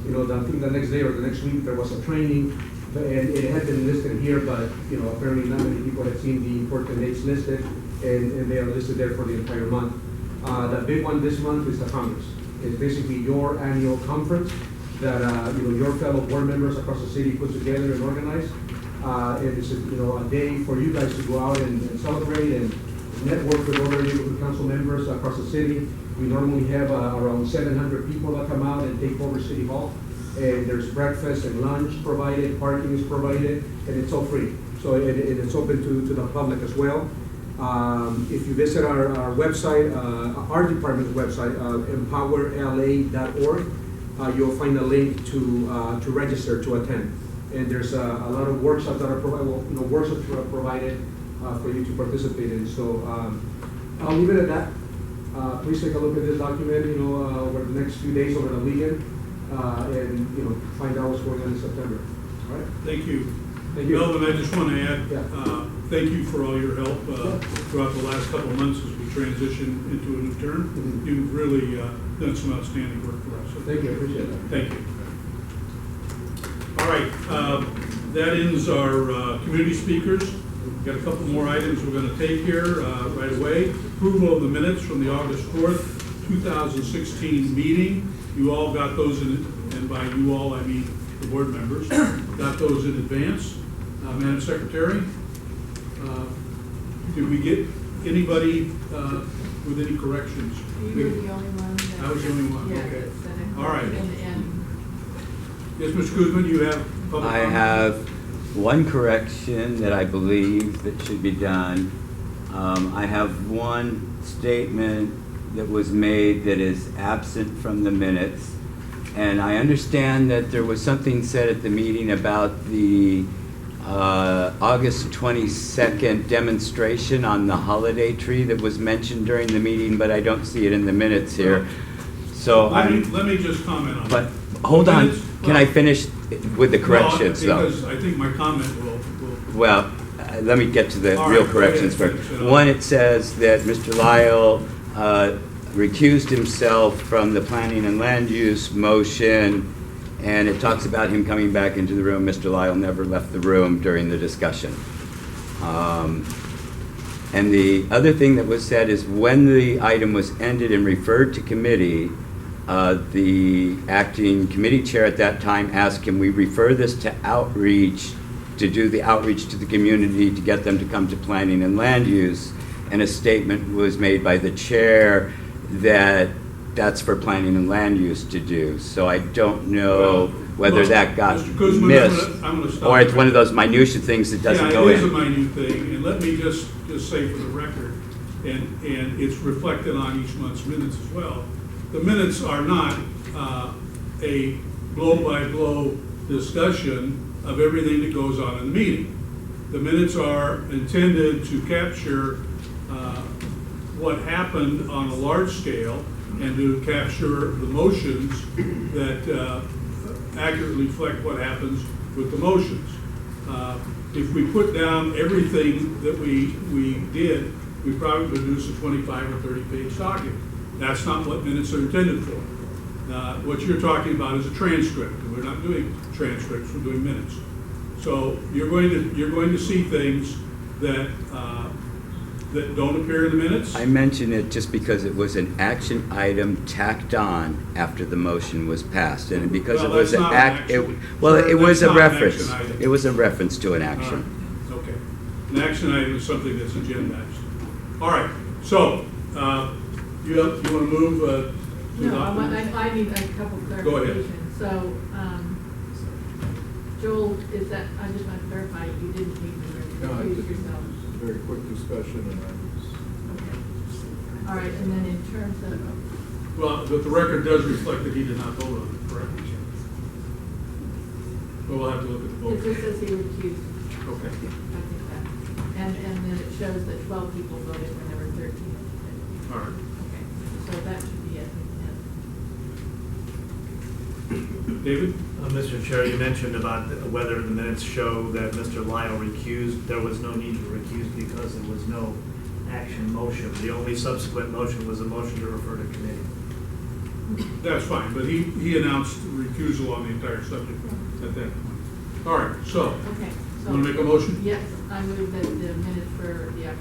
think the next day or the next week, there was a training, and it had been listed here, but, apparently not many people had seen the important dates listed, and they are listed there for the entire month. The big one this month is the Congress. It's basically your annual conference that, your fellow board members across the city put together and organize. It's a day for you guys to go out and celebrate and network with other neighborhood council members across the city. We normally have around 700 people that come out and take over City Hall. And there's breakfast and lunch provided, parking is provided, and it's all free. So it's open to the public as well. If you visit our website, our department's website, empowerla.org, you'll find a link to register to attend. And there's a lot of workshops that are workshops that are provided for you to participate in. So I'll leave it at that. Please take a look at this document, over the next few days over the weekend, and, find out what's going on in September. All right? Thank you. Thank you. Melvin, I just want to add, Yeah. thank you for all your help throughout the last couple of months as we transition into a new term. Mhm. You've really done some outstanding work for us. So Thank you, I appreciate that. Thank you. All right, that ends our community speakers. We've got a couple more items we're going to take here right away. Approval of the minutes from the August 4th, 2016 meeting. You all got those in, and by you all, I mean the board members, got those in advance. Madam Secretary, did we get anybody with any corrections? You were the only one. I was the only one, Yeah, okay. that said it. All right. And Yes, Mr. Kuzmin, you have public I comment? have one correction that I believe that should be done. I have one statement that was made that is absent from the minutes. And I understand that there was something said at the meeting about the August 22nd demonstration on the holiday tree that was mentioned during the meeting, but I don't see it in the minutes here. So Let me just comment on but that. hold on, Minutes- can I finish with the corrections though? Because I think my comment will Well, let me get to the All real right, go corrections ahead, first. finish it up. One, it says that Mr. Lyle recused himself from the planning and land use motion, and it talks about him coming back into the room. Mr. Lyle never left the room during the discussion. And the other thing that was said is when the item was ended and referred to committee, the acting committee chair at that time asked, can we refer this to outreach, to do the outreach to the community to get them to come to planning and land use? And a statement was made by the chair that that's for planning and land use to do. So I don't know whether Well, that got Mr. Kuzmin, missed, I'm gonna stop or it's you. one of those minutia things that doesn't go Yeah, it is a in. minute thing, and let me just say for the record, and it's reflected on each month's minutes as well. The minutes are not a blow-by-blow discussion of everything that goes on in the meeting. The minutes are intended to capture what happened on a large scale and to capture the motions that accurately reflect what happens with the motions. If we put down everything that we did, we probably produce a 25 or 30-page document. That's not what minutes are intended for. What you're talking about is a transcript, and we're not doing transcripts, we're doing minutes. So you're going to see things that that don't appear in the minutes. I mention it just because it was an action item tacked on after the motion was passed, and because Well, it was that's an not an act, action. well, Sir, it was that's a not an reference. action item. It was a reference to an action. All right, okay. An action item is something that's agendized. All right, so, you want to move to No, I the... need a couple Go ahead. clarifications. So, Joel, is that, I just want to clarify, you didn't need to No, I recuse just- yourself? Very quick discussion, and I was... Okay. All right, and then in terms of, Well, but the record does reflect that he did not vote on it, correct? But we'll have to look at the it vote. just says he recused, Okay. I think that. And then it shows that 12 people voted when there were 13. All right. Okay, so that should be it. David? Mr. Chair, you mentioned about whether the minutes show that Mr. Lyle recused. There was no need to recuse because there was no action motion. The only subsequent motion was a motion to refer to committee. That's fine, but he announced recusal on the entire subject at that point. All right, so, Okay, so. want to make a motion? Yes, I move that the minutes for the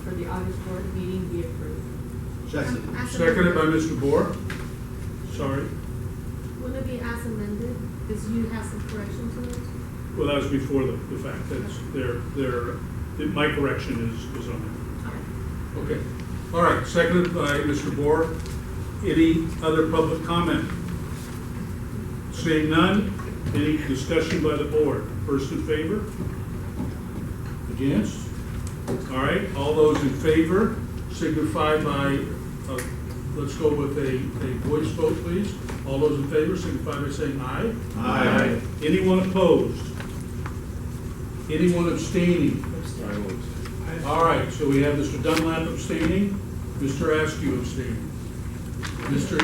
for the August 4th meeting be approved. Seconded by Mr. Bohr. Sorry. Will it be as amended? Because you have some corrections to those? Well, that was before the fact. That's my correction is on there. Okay. All right, seconded by Mr. Bohr. Any other public comment? Seeing none, any discussion by the board? First in favor? Against? All right, all those in favor signify by, let's go with a voice vote, please. All those in favor signify by saying aye. Aye. Anyone opposed? Anyone abstaining? All right, so we have Mr. Dunlap abstaining, Mr. Askew abstaining, Mr.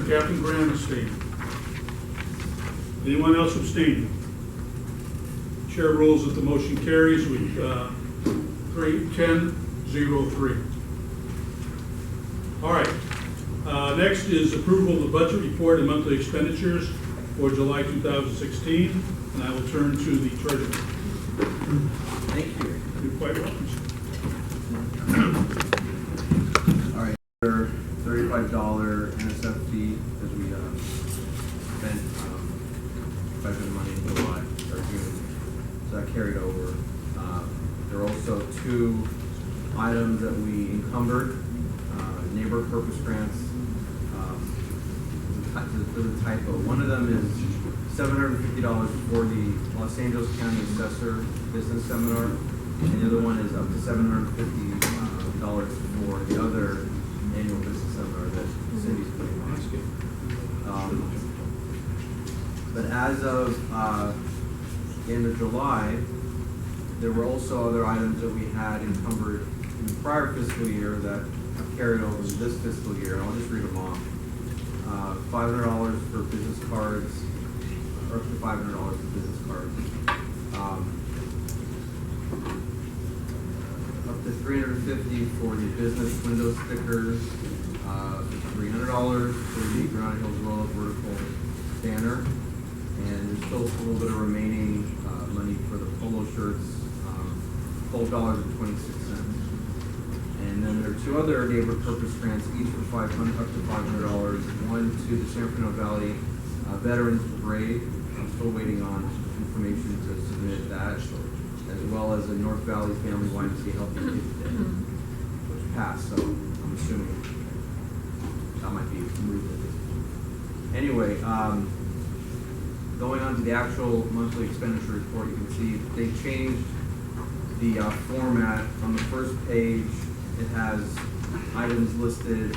Captain Graham abstaining. Anyone else abstaining? Chair rules that the motion carries with 10-0-3. All right, next is approval of the budget report and monthly expenditures for July 2016, and I will turn to the treasurer. Thank you. You're quite welcome. All right, $35 NSF fee as we spent quite a bit of money in July or June, so that carried over. There are also two items that we encumbered, neighbor purpose grants. There's a typo. One of them is $750 for the Los Angeles County Assessor Business Seminar, and the other one is up to $750 for the other annual business seminar that Cindy's putting on. But as of the end of July, there were also other items that we had encumbered in the prior fiscal year that have carried over to this fiscal year. I'll just read them off. $500 for business cards, or up to $500 for business cards. Up to $350 for the business window stickers, $300 for the Granada Hills Roll Up vertical banner, and there's still a little bit of remaining money for the polo shirts, $12.26. And then there are two other neighbor purpose grants, each for up to $500. One to the San Fernando Valley Veterans Parade. I'm still waiting on information to submit that, as well as a North Valley Family YMCA Healthy Kids Day, which passed, so I'm assuming that might be moved at this point. Anyway, going on to the actual monthly expenditure report, you can see they changed the format. On the first page, it has items listed,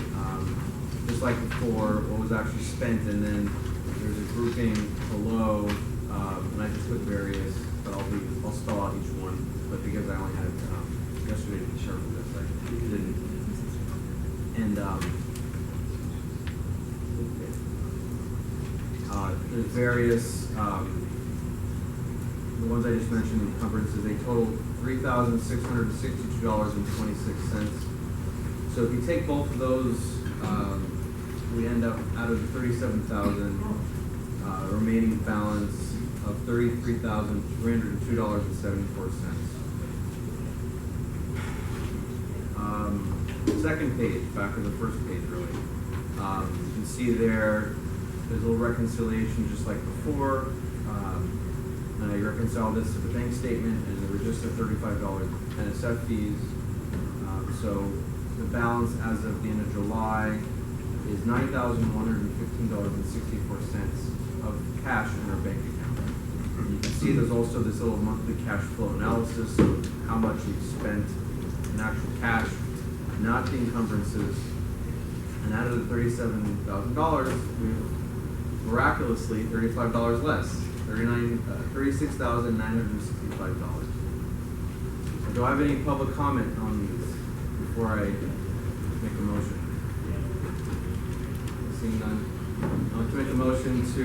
just like before, what was actually spent, and then there's a grouping below, and I just put various, but I'll spell out each one, but because I only had yesterday to be sure for this, I didn't. And there's various, the ones I just mentioned, encumbrances, they total $3,662.26. So if you take both of those, we end up out of the $37,000 remaining balance of $33,302.74. Second page, back to the first page, really. You can see there's a little reconciliation just like before. And I reconcile this to the bank statement, and there were just the $35 NSF fees. So the balance as of the end of July is $9,115.64 of cash in our bank account. And you can see there's also this little monthly cash flow analysis of how much we've spent in actual cash, not the encumbrances. And out of the $37,000, we've miraculously $35 less. $36,965. So do I have any public comment on these before I make a motion? Seeing none, I'd like to make a motion to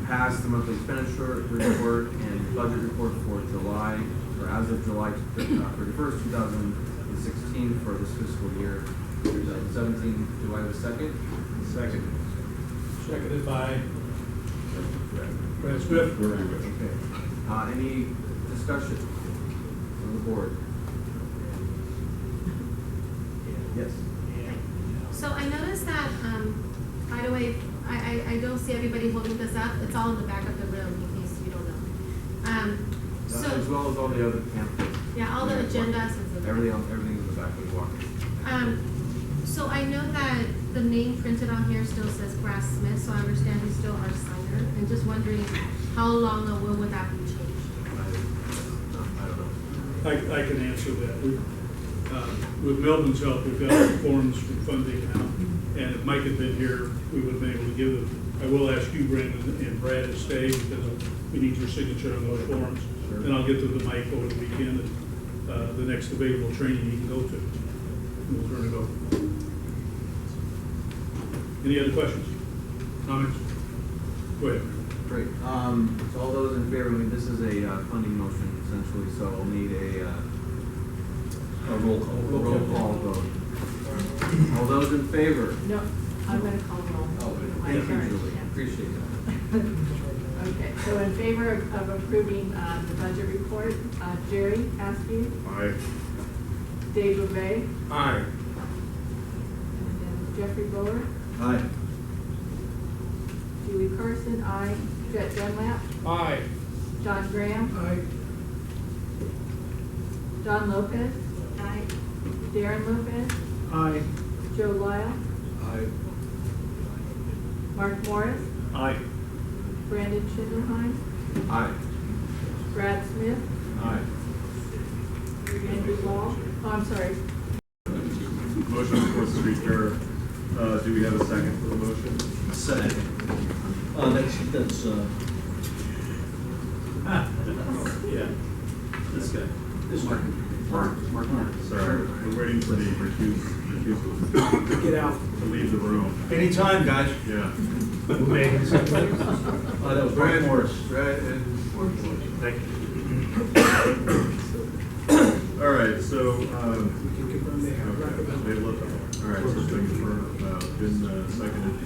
pass the monthly expenditure report and budget report for July, or as of July 31st, 2016 for this fiscal year 2017. Do I have a second? Second. Seconded by Brad Smith. Okay. Any discussion on the board? Yes. So I noticed that, by the way, I don't see everybody holding this up. It's all in the back of the room, in case you don't know. As well as all the other pamphlets. Yeah, all the agendas. Everything's in the back of the walker. So I know that the name printed on here still says Grass Smith, so I understand he's still our signer. And just wondering, how long ago would that be changed? I don't know. I can answer that. With Melvin's help, we've got forms from funding now, and if Mike had been here, we would have been able to give I will ask you, Brandon and Brad, to stay because we need your signature on those forms. Then I'll get to the mic over the weekend and the next available training you can go to. And we'll turn it over. Any other questions? Comments? Go ahead. Great. So all those in favor, I mean, this is a funding motion essentially, so I'll need a roll call vote. All those in favor? No, I'm gonna call roll. Oh, My thank you, turn, Julie. yeah. Appreciate that. Okay, so in favor of approving the budget report, Jerry Askew, Aye. Dave Lavey, Aye. and then Jeffrey Bower, Aye. Julie Carson, aye. Jet Dunlap, Aye. John Graham, Aye. John Lopez, Aye. Darren Lopez, Aye. Joe Lyle, Aye. Mark Morris, Aye. Brandon Schindelheim, Aye. Brad Smith, Aye. Andrew Law, oh, I'm sorry, Motion to support the street fair. Do we have a second for the motion? Second. That's, Yeah, this guy. this Mark. Sorry, we're waiting for the recusal Get out. to leave the room. Anytime, guys. Yeah. Who made it? That was Brad Morris. Thank you. All right, so, We can confirm they have record. all right, so it's been confirmed, been seconded.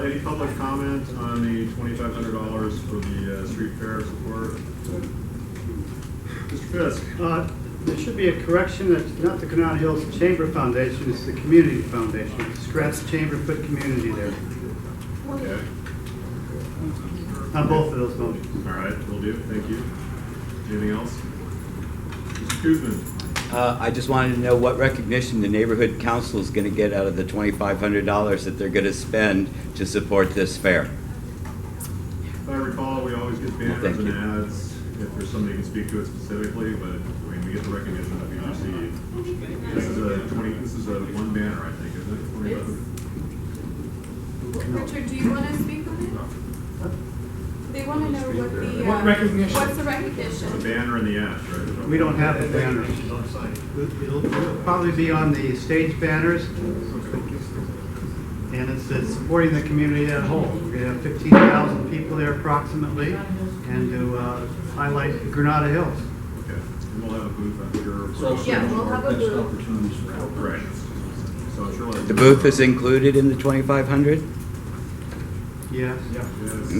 Any public comment on the $2,500 for the street fair support? Mr. Fisk? There should be a correction, that's not the Granada Hills Chamber Foundation, it's the Community Foundation. Scratch Chamber, put community there, Okay, on both of those motions. all right, will do, thank you. Anything else? Mr. Kuzmin? I just wanted to know what recognition the neighborhood council is going to get out of the $2,500 that they're going to spend to support this fair. If I recall, we always get banners Thank and you. ads, if there's somebody who can speak to it specifically, but, I mean, we get the recognition that we receive. This is a one banner, I think, isn't it? 25? Richard, do you want to speak on it? They want to know what the. What recognition? What's the The recognition? banner and the ads, right? We don't have the banners. It'll probably be on the stage banners, and it's supporting the community at whole. We have 15,000 people there approximately, and to highlight Granada Hills. Okay, and we'll have a booth, I'm sure. Yeah, we'll have a booth. Right. So I'm sure. The booth is included in the $2,500? Yes. Yes.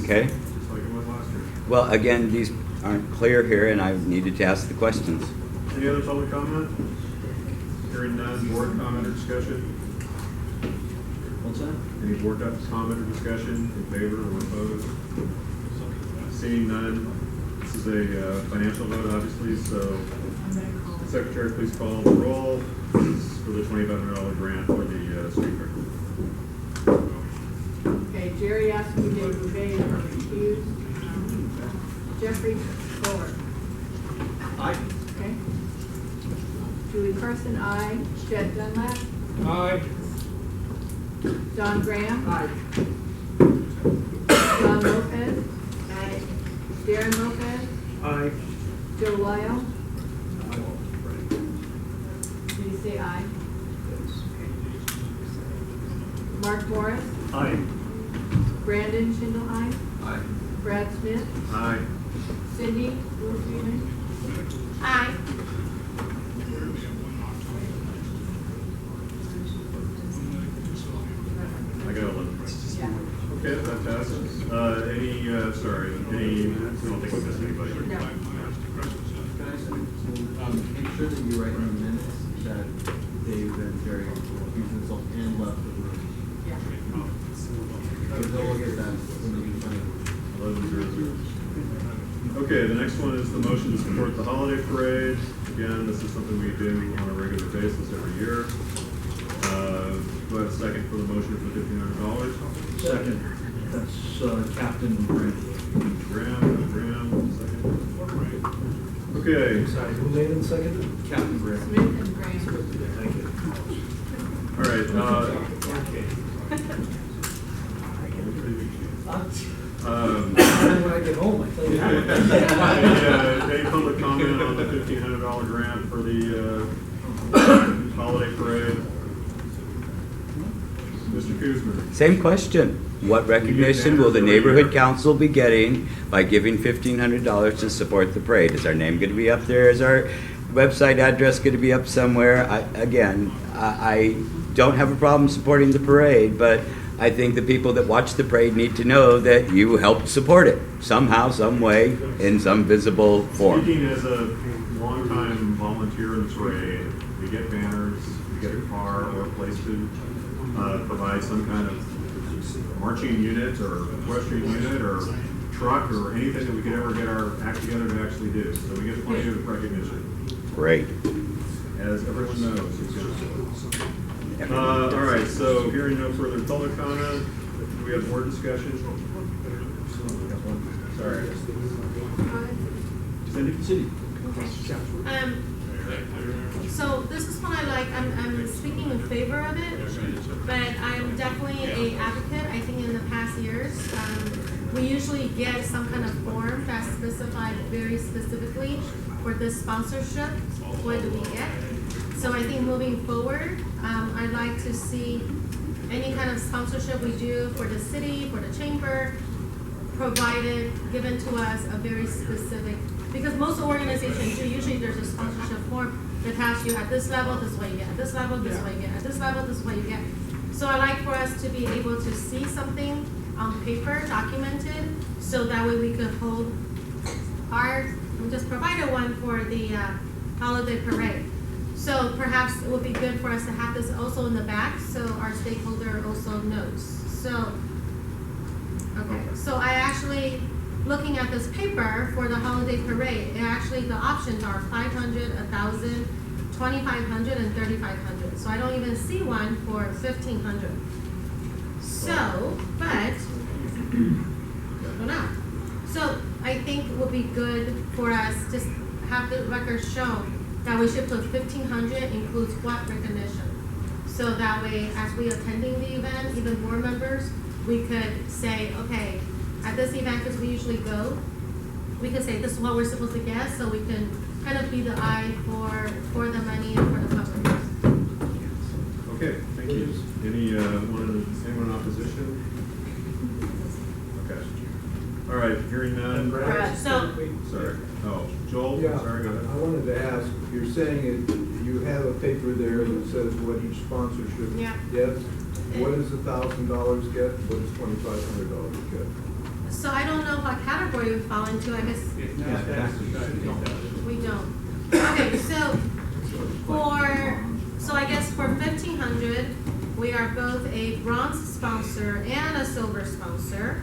Okay. Just like it was last year. Well, again, these aren't clear here, and I needed to ask the questions. Any other public comment? Hearing none, board comment or discussion? What's that? Any board comment or discussion in favor or opposed? Seeing none, this is a financial vote, obviously, so Secretary, please call the roll for the $2,500 grant for the street fair. okay, Jerry Askew, Dave Lavey, are recused. Jeffrey Bower, Aye. okay. Julie Carson, aye. Jet Dunlap, Aye. John Graham, Aye. John Lopez, Darren Lopez, Aye. Joe Lyle. Did you say aye? Mark Morris, Aye. Brandon Schindelheim, Aye. Brad Smith, Aye. Cindy, Wolfman, Aye. I got 11. yeah. Okay, that passes. Any, sorry, I don't think we missed anybody. No. Can I say, make sure that you write in the minutes that Dave and Jerry accused themselves and left the room. Yeah. Because they'll look at that when they can find it. 11-0-0. Okay, the next one is the motion to support the holiday parade. Again, this is something we do on a regular basis every year. Do I have a second for the motion for $1,500? Second. That's Captain Grant. Graham, second. Okay. Sorry, who made it second? Captain Graham. Smith and Graham. Thank you. All right, Um, And when I get home, I tell you that. Any public comment on the $1,500 grant for the holiday parade? Mr. Kuzmin? Same question. What recognition will the neighborhood council be getting by giving $1,500 to support the parade? Is our name going to be up there? Is our website address going to be up somewhere? I don't have a problem supporting the parade, but I think the people that watch the parade need to know that you helped support it somehow, some way, in some visible form. Speaking as a longtime volunteer in the parade, we get banners, we get a car or a place to provide some kind of marching unit or equestrian unit or truck or anything that we could ever get our act together to actually do. So we get plenty of recognition. Great. As everyone knows, it's good. All right, so hearing no further public comment, we have more discussion. Sorry. Cindy? So this is what I like, I'm speaking in favor of it, but I'm definitely a advocate. I think in the past years, we usually get some kind of form that's specified very specifically for this sponsorship, what do we get? So I think moving forward, I'd like to see any kind of sponsorship we do for the city, for the chamber, provided, given to us a very specific, because most organizations do, usually there's a sponsorship form that has you at this level, this is what you get, at this level, this is what you get, at this level, this is what you get. So I like for us to be able to see something on paper, documented, so that way we could hold we just provided one for the holiday parade. So perhaps it would be good for us to have this also in the back, so our stakeholder also knows. So, okay, so I actually, looking at this paper for the holiday parade, the options are 500, 1,000, 2,500, and 3,500. So I don't even see one for 1,500. So, but, I don't know. So I think it would be good for us to have the record show that we should put 1,500 includes what recognition. So that way, as we attending the event, even more members, we could say, okay, at this event, because we usually go, we could say this is what we're supposed to get, so we can kind of be the eye for the money and for the public. Okay, thank you. Anyone in opposition? Okay. All right, hearing none. Sorry. Oh, Joel, Yeah, sorry, go ahead. I wanted to ask, you're saying you have a paper there that says what each sponsorship gets. What does $1,000 get? What does $2,500 get? So I don't know what category we fall into, I guess. We don't. Okay, so I guess for 1,500, we are both a bronze sponsor and a silver sponsor.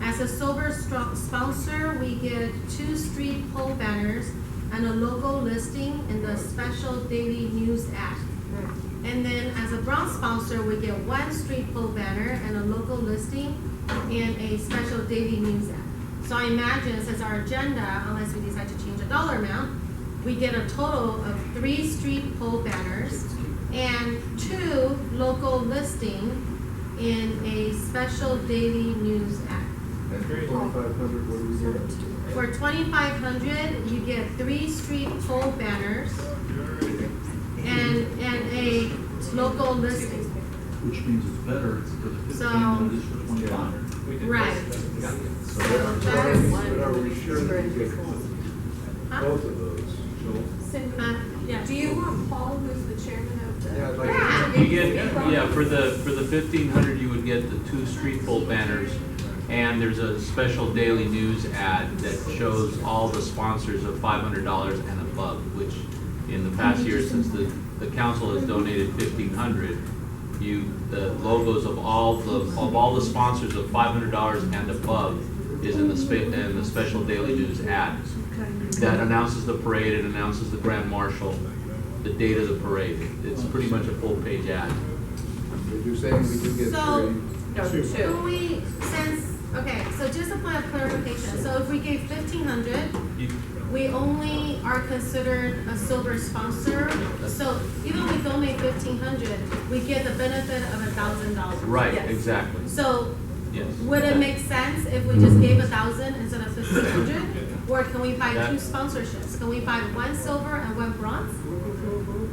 As a silver sponsor, we get 2 street pole banners and a logo listing in the special daily news ad. And then as a bronze sponsor, we get 1 street pole banner and a local listing and a special daily news ad. So I imagine, since our agenda, unless we decide to change the dollar amount, we get a total of 3 street pole banners and 2 local listing in a special daily news ad. And for $2,500, what do you get? For 2,500, you get 3 street pole banners and a local listing. Which means it's better because it's So, 15 minutes for 25. Right. So but are we sure that we get both of those? Yeah. Do you want Paul, who's the chairman of the? Yeah, I'd like to. You get, for the 1,500, you would get the 2 street pole banners, and there's a special daily news ad that shows all the sponsors of $500 and above, which in the past year, since the council has donated 1,500, the logos of all the sponsors of $500 and above is in the special daily news ad that announces the parade, it announces the grand marshal, the date of the parade. It's pretty much a full page ad. You're saying we do get So, 3? Can we, okay, so just a point of clarification. So if we gave 1,500, we only are considered a silver sponsor. So even if we donate 1,500, we get the benefit of $1,000. Right, Yes. exactly. So Yes. Would it make sense if we just gave 1,000 instead of 1,500? Or can we buy That- 2 sponsorships? Can we buy 1 silver and 1 bronze?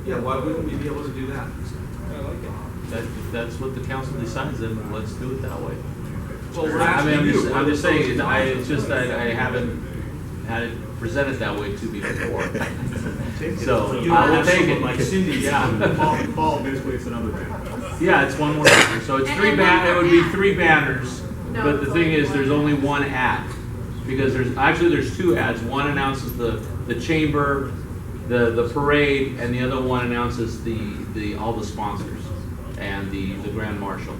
Yeah, why wouldn't we be able to do that? If that's what the council decides, then let's do it that way. Well, we're I mean, asking you. I'm just saying, it's just that I haven't had it presented that way to me before. So, You I will have take someone it. like Cindy, Yeah. Paul, basically it's another banner. Yeah, it's one more banner, so it's it would be 3 banners, No, but the it's thing only is, one. there's only 1 ad. Because there's 2 ads, one announces the chamber, the parade, and the other one announces all the sponsors and the grand marshal.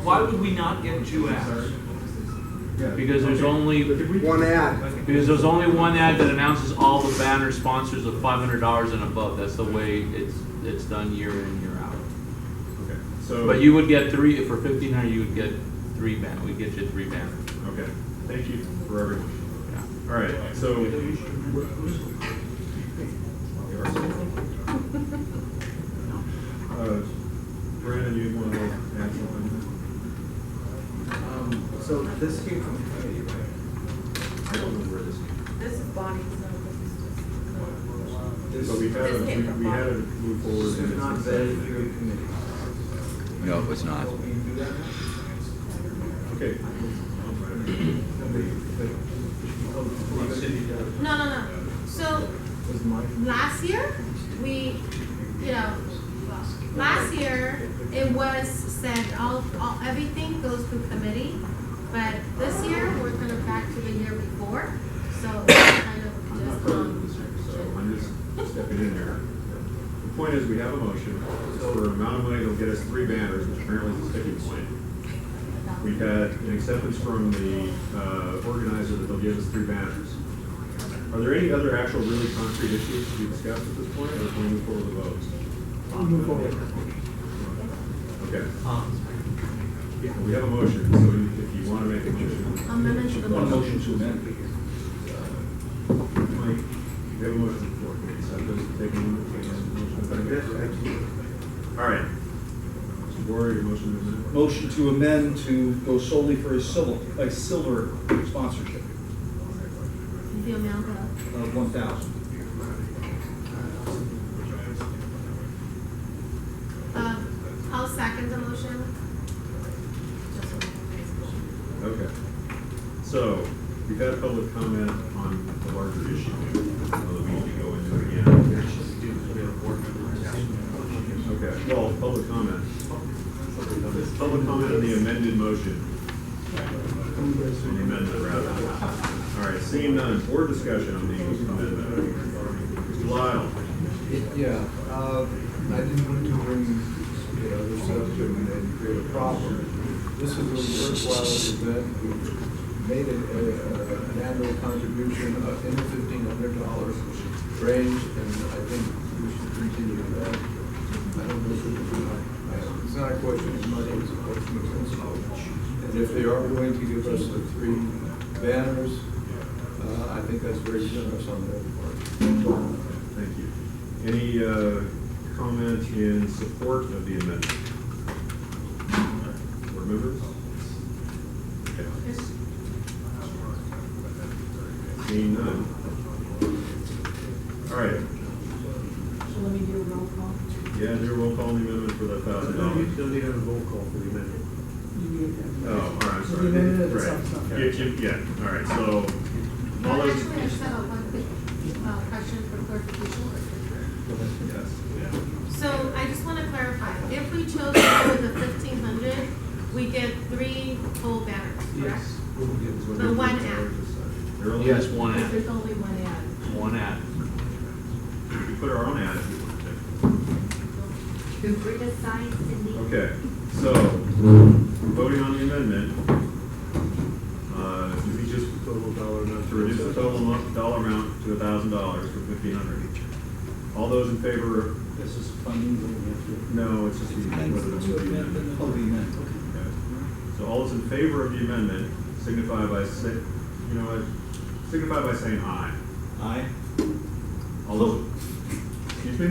Why would we not get 2 ads? Because there's only One ad. Because there's only 1 ad that announces all the banner sponsors of $500 and above. That's the way it's done year in, year out. Okay, so. But you would get 3, for $1,500, you would get 3 banners. We'd get you 3 banners. Okay, thank you for everyone. Yeah. All right, so. Brandon, you want to add something? So this came from the committee, right? I don't know where this came from. This is Bonnie, so this is just. So we had to move forward. This and is not it's- vetted through committee. No, it was not. So we can do that now? Okay. No. So last year, last year, it was said everything goes through committee, but this year, we're kind of back to the year before, so it's kind of I'm not just, part of this year, so I'm just stepping in there. The point is, we have a motion, it's for an amount of money that'll get us 3 banners, which apparently is a sticking point. We've had an acceptance from the organizer that they'll give us 3 banners. Are there any other actual really concrete issues to be discussed at this point, or can we move forward with the votes? Move forward. Okay. We have a motion, so if you want to make a motion. amendment to the motion. to amend. Mike, we have a motion on the floor, please. So those taking a motion. All right. Mr. Boyer, your motion to amend? Motion to amend to go solely for a silver sponsorship The amount of, of 1,000. I'll second the motion. Okay. So, we've had public comment on the larger issue. I know that we need to go into it again. Okay, well, public comment. Public comment on the amended motion. On the amendment, rather. All right, seeing none, board discussion on the amendment. Mr. Lyle. Yeah, I didn't want to bring, this up and create a problem. This is a worthwhile event. We made an annual contribution in the $1,500 range, and I think we should continue that. I don't know if it's not a question of money, it's a question of principle. And if they are going to give us the 3 banners, I think that's very generous on their part. Thank you. Any comment in support of the amendment? Board members? Okay. Seeing none. All right. So let me do a roll call. Yeah, do a roll call on the amendment for the $1,000. Don't need a roll call for the amendment. Oh, all right, I'm sorry. The amendment Right. itself is not fair. Yeah, all right, so, all But those. actually, I just have one quick question for clarification. Yes. So I just want to clarify, if we chose to go with the 1,500, we get 3 full banners, correct? The 1 ad. Yes, 1 Because ad. there's only 1 ad. 1 ad. We put our own ad if you want to. Bring a sign, Cindy. Okay, so, voting on the amendment, we just Total dollar amount. to reduce the total dollar amount to $1,000 from 1,500 each. All those in favor of, This is funding that we have to. no, it's just the, whether to move the amendment. Oh, the amendment, Okay. So all those in favor of the amendment signify by signify by saying aye. Aye. All those, excuse me?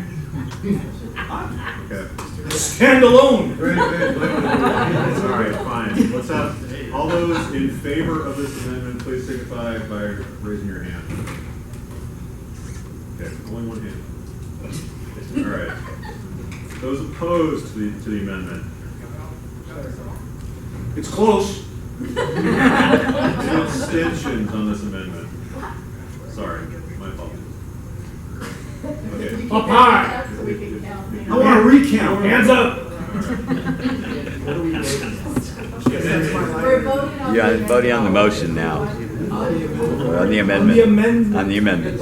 Aye. Okay. Stand alone. All right, fine. Let's have, all those in favor of this amendment, please signify by raising your hand. Okay, only one hand. All right. Those opposed to the amendment? It's close. Any abstentions on this amendment? Sorry, my fault. Okay. Up high. So we can count. I want to recount. Hands up. We're voting on. Yeah, the voting on the amendment. motion now. On the amendment. On the amendment.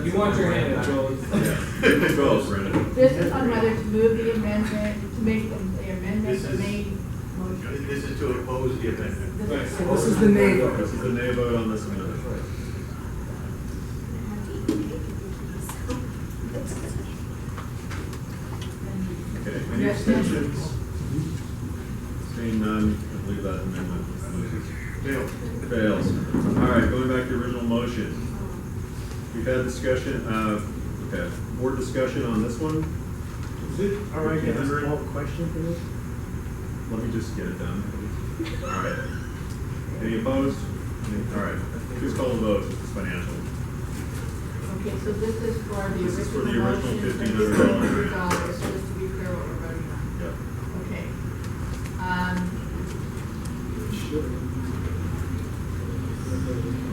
You want your hand up, Joe? Yeah. Go, Brandon. This is on whether to move the amendment, to make the amendment This the is- main motion. This is to oppose the amendment. This is the nay vote. This is the nay vote on this amendment. Okay, any abstentions? Seeing none, I believe that amendment fails. All right, going back to the original motion. We've had discussion, okay, board discussion on this one. Is it all right to ask a small question for this? Let me just get it done. All right. Any opposed? All right, please call the vote, it's financial. Okay, so this is for the This is for the original original motion, $1,500. $1,500, just to be clear what we're voting on. Yep. Okay.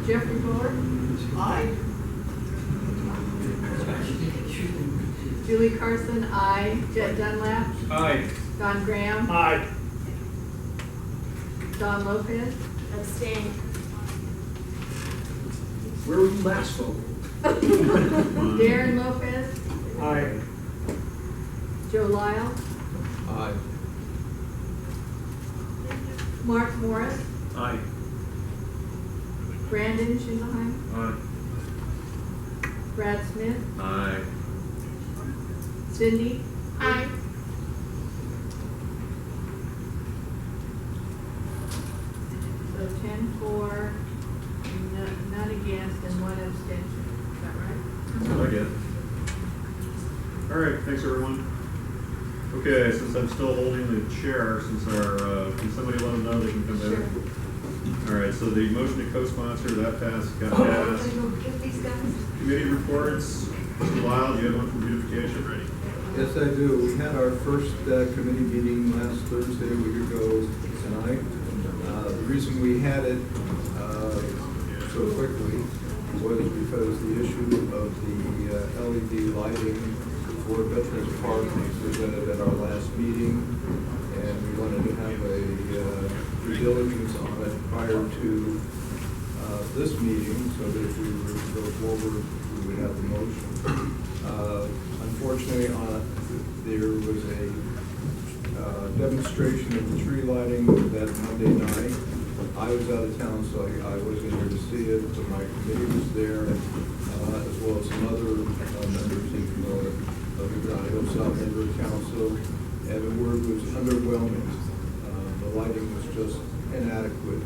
Jeffrey Buller? Aye. Julie Carson, aye. Jed Dunlap? Aye. Don Graham? Aye. Don Lopez? Abstain. Where were you last, folks? Darren Lopez? Aye. Joe Lyle? Aye. Mark Morris? Aye. Brandon Schindelheim? Aye. Brad Smith? Aye. Cindy? Aye. So 10 for, none against, and 1 abstention. Is that right? That's what I get. All right, thanks, everyone. Okay, since I'm still holding the chair, since our, can somebody let them know they can come back? All right, so the motion to co-sponsor, that passed, got passed. Committee reports, Mr. Lyle, do you have one for beautification ready? Yes, I do. We had our first committee meeting last Thursday, a week ago tonight. The reason we had it so quickly was because the issue of the LED lighting for Veterans Park was presented at our last meeting, and we wanted to have a due diligence on it prior to this meeting, so that if we were to go forward, we would have the motion. Unfortunately, there was a demonstration of the tree lighting that Monday night. I was out of town, so I wasn't here to see it, but my committee was there, as well as some other members of the Granada Hill South Neighborhood Council, and the word was underwhelming. The lighting was just inadequate.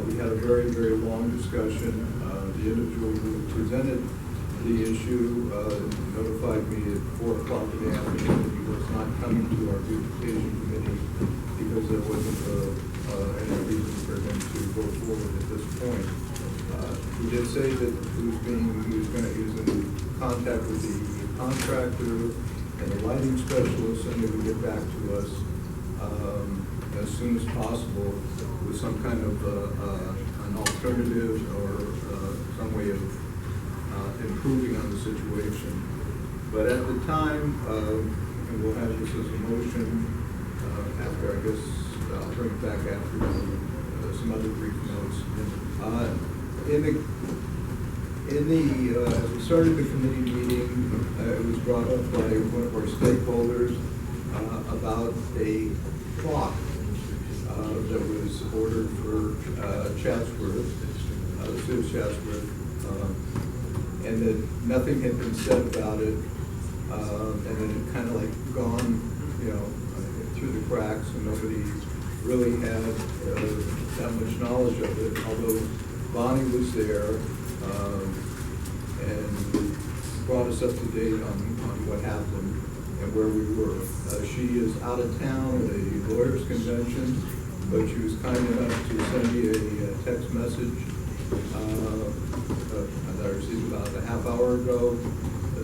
We had a very, very long discussion. The individual who presented the issue notified me at 4 o'clock in the afternoon that he was not coming to our beautification committee because there wasn't any reason for him to go forward at this point. He did say that he was in contact with the contractor and the lighting specialist, and they would get back to us as soon as possible with some kind of an alternative or some way of improving on the situation. But at the time, and we'll have this as a motion after, I guess, I'll bring it back after some other brief notes. As we started the committee meeting, it was brought up by one of our stakeholders about a clock that was ordered for Chatsworth, the city of Chatsworth, and that nothing had been said about it, and then it kind of like gone, through the cracks, and nobody really had that much knowledge of it, although Bonnie was there and brought us up to date on what happened. and where we were. She is out of town at a lawyers convention, but she was kind enough to send me a text message that I received about a half hour ago,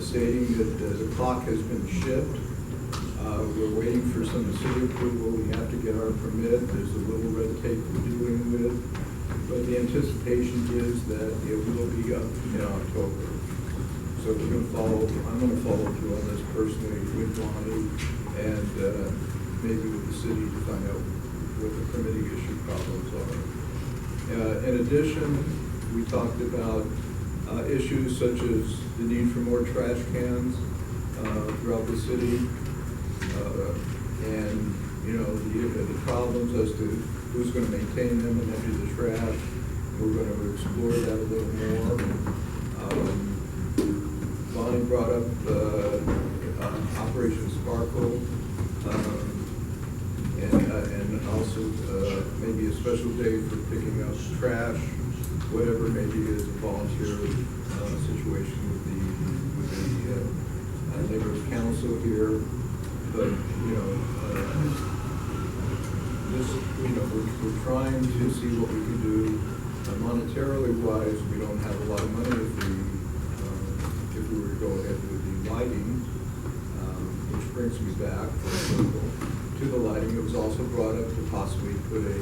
stating that the clock has been shipped. We're waiting for some city approval. We have to get our permit. There's a little red tape we're dealing with, but the anticipation is that it will be up in October. So we're going to I'm going to follow through on this personally with Lonnie and maybe with the city to find out what the permitting issue problems are. In addition, we talked about issues such as the need for more trash cans throughout the city, and the problems as to who's going to maintain them and empty the trash. We're going to explore that a little more. Bonnie brought up Operation Sparkle, and also maybe a special day for picking up trash, whatever maybe is a volunteer situation with the neighborhood council here. But we're trying to see what we can do monetarily wise. We don't have a lot of money if we were to go ahead with the lighting, which brings me back to the lighting. It was also brought up to possibly put a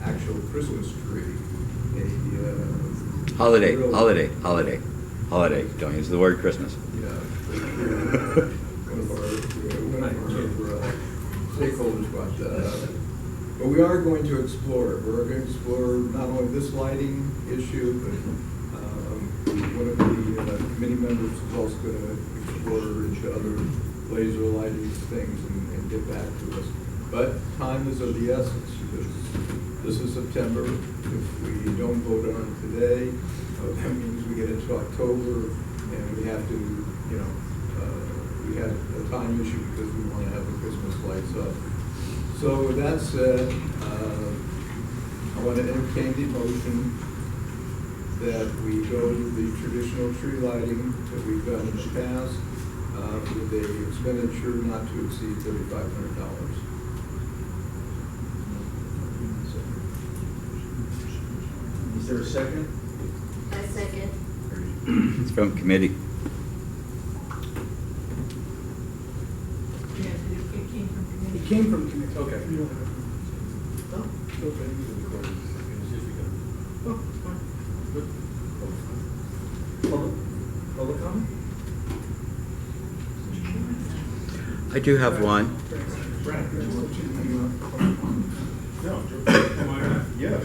actual Christmas tree, Holiday. Real- Don't use the word Christmas. Yeah. One of our stakeholders brought that up. But we are going to explore it. We're going to explore not only this lighting issue, but one of the committee members is also going to explore into other laser lighting things and get back to us. But time is of the essence because this is September. If we don't vote on it today, that means we get into October and we have to, we have a time issue because we want to have the Christmas lights up. So with that said, I want to entertain the motion that we go with the traditional tree lighting that we've done in the past with a expenditure not to exceed $3,500. Is there a second? A second. It's from committee. Yes, it came from committee. It came from committee. Okay. Public comment? I do have one. Yes.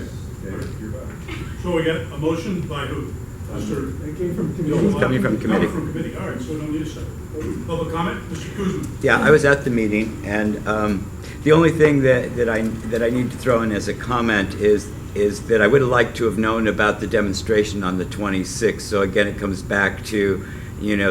You're back. So we got a motion by who? Mr. It came from committee. It's coming from committee. From committee, all right, so we don't need a second. Public comment, Mr. Kuzmin. Yeah, I was at the meeting, and the only thing that I need to throw in as a comment is that I would have liked to have known about the demonstration on the 26th. So again, it comes back to,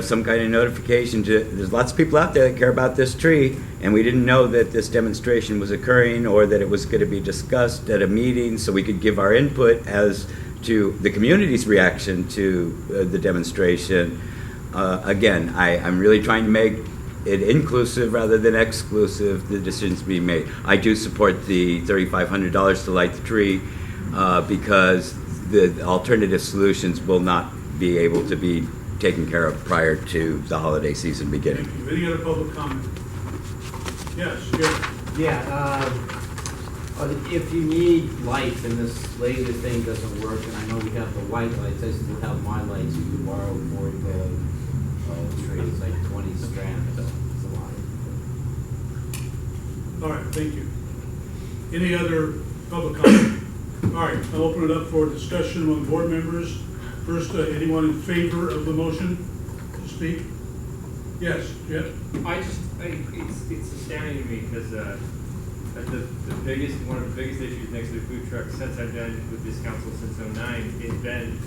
some kind of notification to, there's lots of people out there that care about this tree, and we didn't know that this demonstration was occurring or that it was going to be discussed at a meeting so we could give our input as to the community's reaction to the demonstration. Again, I'm really trying to make it inclusive rather than exclusive, the decisions being made. I do support the $3,500 to light the tree because the alternative solutions will not be able to be taken care of prior to the holiday season beginning. Thank you. Any other public comment? Yes, Jerry. Yeah, if you need lights and this laser thing doesn't work, and I know we have the white lights, I still have my lights you can borrow for the tree. It's like 20 strands, so it's a lot. All right, thank you. Any other public comment? All right, I'll open it up for discussion among board members. First, anyone in favor of the motion to speak? Yes, Jeff? It's astounding to me because one of the biggest issues next to the food truck since I've been with this council since '09 has been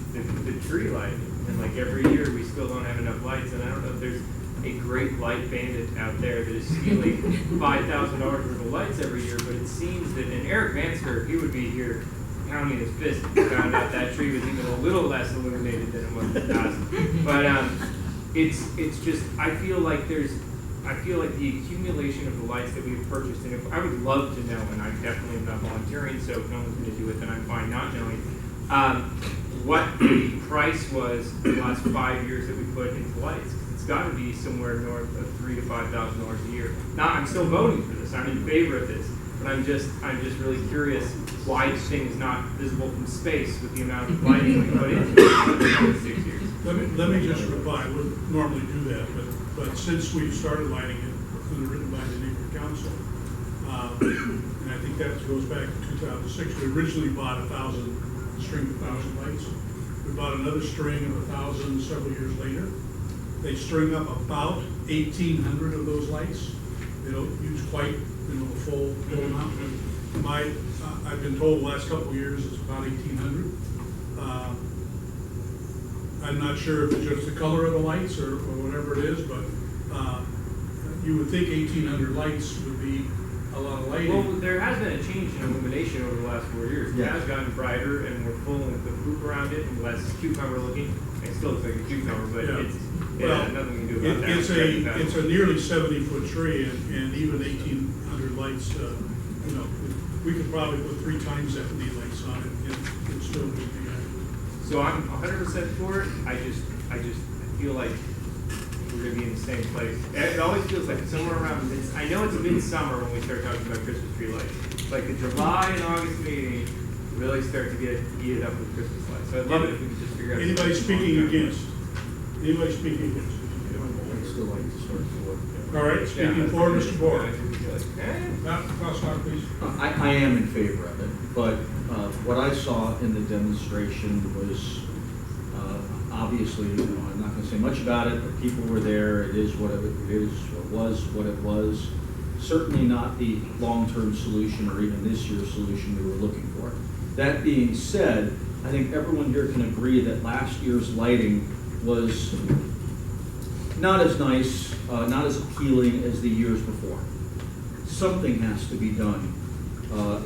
the tree lighting. And like every year, we still don't have enough lights. And I don't know if there's a great light bandit out there that is stealing $5,000 worth of lights every year, but it seems that, and Eric Mansker, he would be here pounding his fist if he found out that tree was even a little less illuminated than it was in 2000. But it's just, I feel like the accumulation of the lights that we've purchased, and if, I would love to know, and I definitely am not volunteering, so if no one's gonna do it, then I'm fine not knowing, what the price was the last 5 years that we put into lights. 'Cause it's gotta be somewhere north of $3,000 to $5,000 a year. Now, I'm still voting for this, I'm in favor of this, but I'm just really curious why this thing is not visible from space with the amount of lighting we put into it in 6 years. Let me just reply, we wouldn't normally do that, but since we started lighting it, it was written by the neighborhood council, and I think that goes back to 2006, we originally bought 1,000 lights. We bought another string of 1,000 several years later. They string up about 1,800 of those lights. They don't use quite, the full amount. I've been told the last couple of years it's about 1,800. I'm not sure if it's just the color of the lights or whatever it is, but you would think 1,800 lights would be a lot of lighting. Well, there has been a change in illumination over the last 4 years. It has gotten brighter and more full and with hoop around it and less cucumber looking. It still looks like a cucumber, but it's nothing we can do about that. It's a nearly 70-foot tree, and even 1,800 lights, we could probably put 3 times that many lights on it, and it still would be. So I'm 100% for it. I feel like we're gonna be in the same place. It always feels like it's somewhere around I know it's midsummer when we start talking about Christmas tree lights. It's like the July and August meeting really start to get heated up with Christmas lights. So I'd love it if we could just figure out. Anybody speaking against? Anybody speaking against? I'd still like to start to look. All right, speaking for Mr. Bohr. Please. I am in favor of it, but what I saw in the demonstration was obviously, I'm not going to say much about it, but people were there. It is what it is, or was what it was. Certainly not the long-term solution or even this year's solution we were looking for. That being said, I think everyone here can agree that last year's lighting was not as nice, not as appealing as the years before. Something has to be done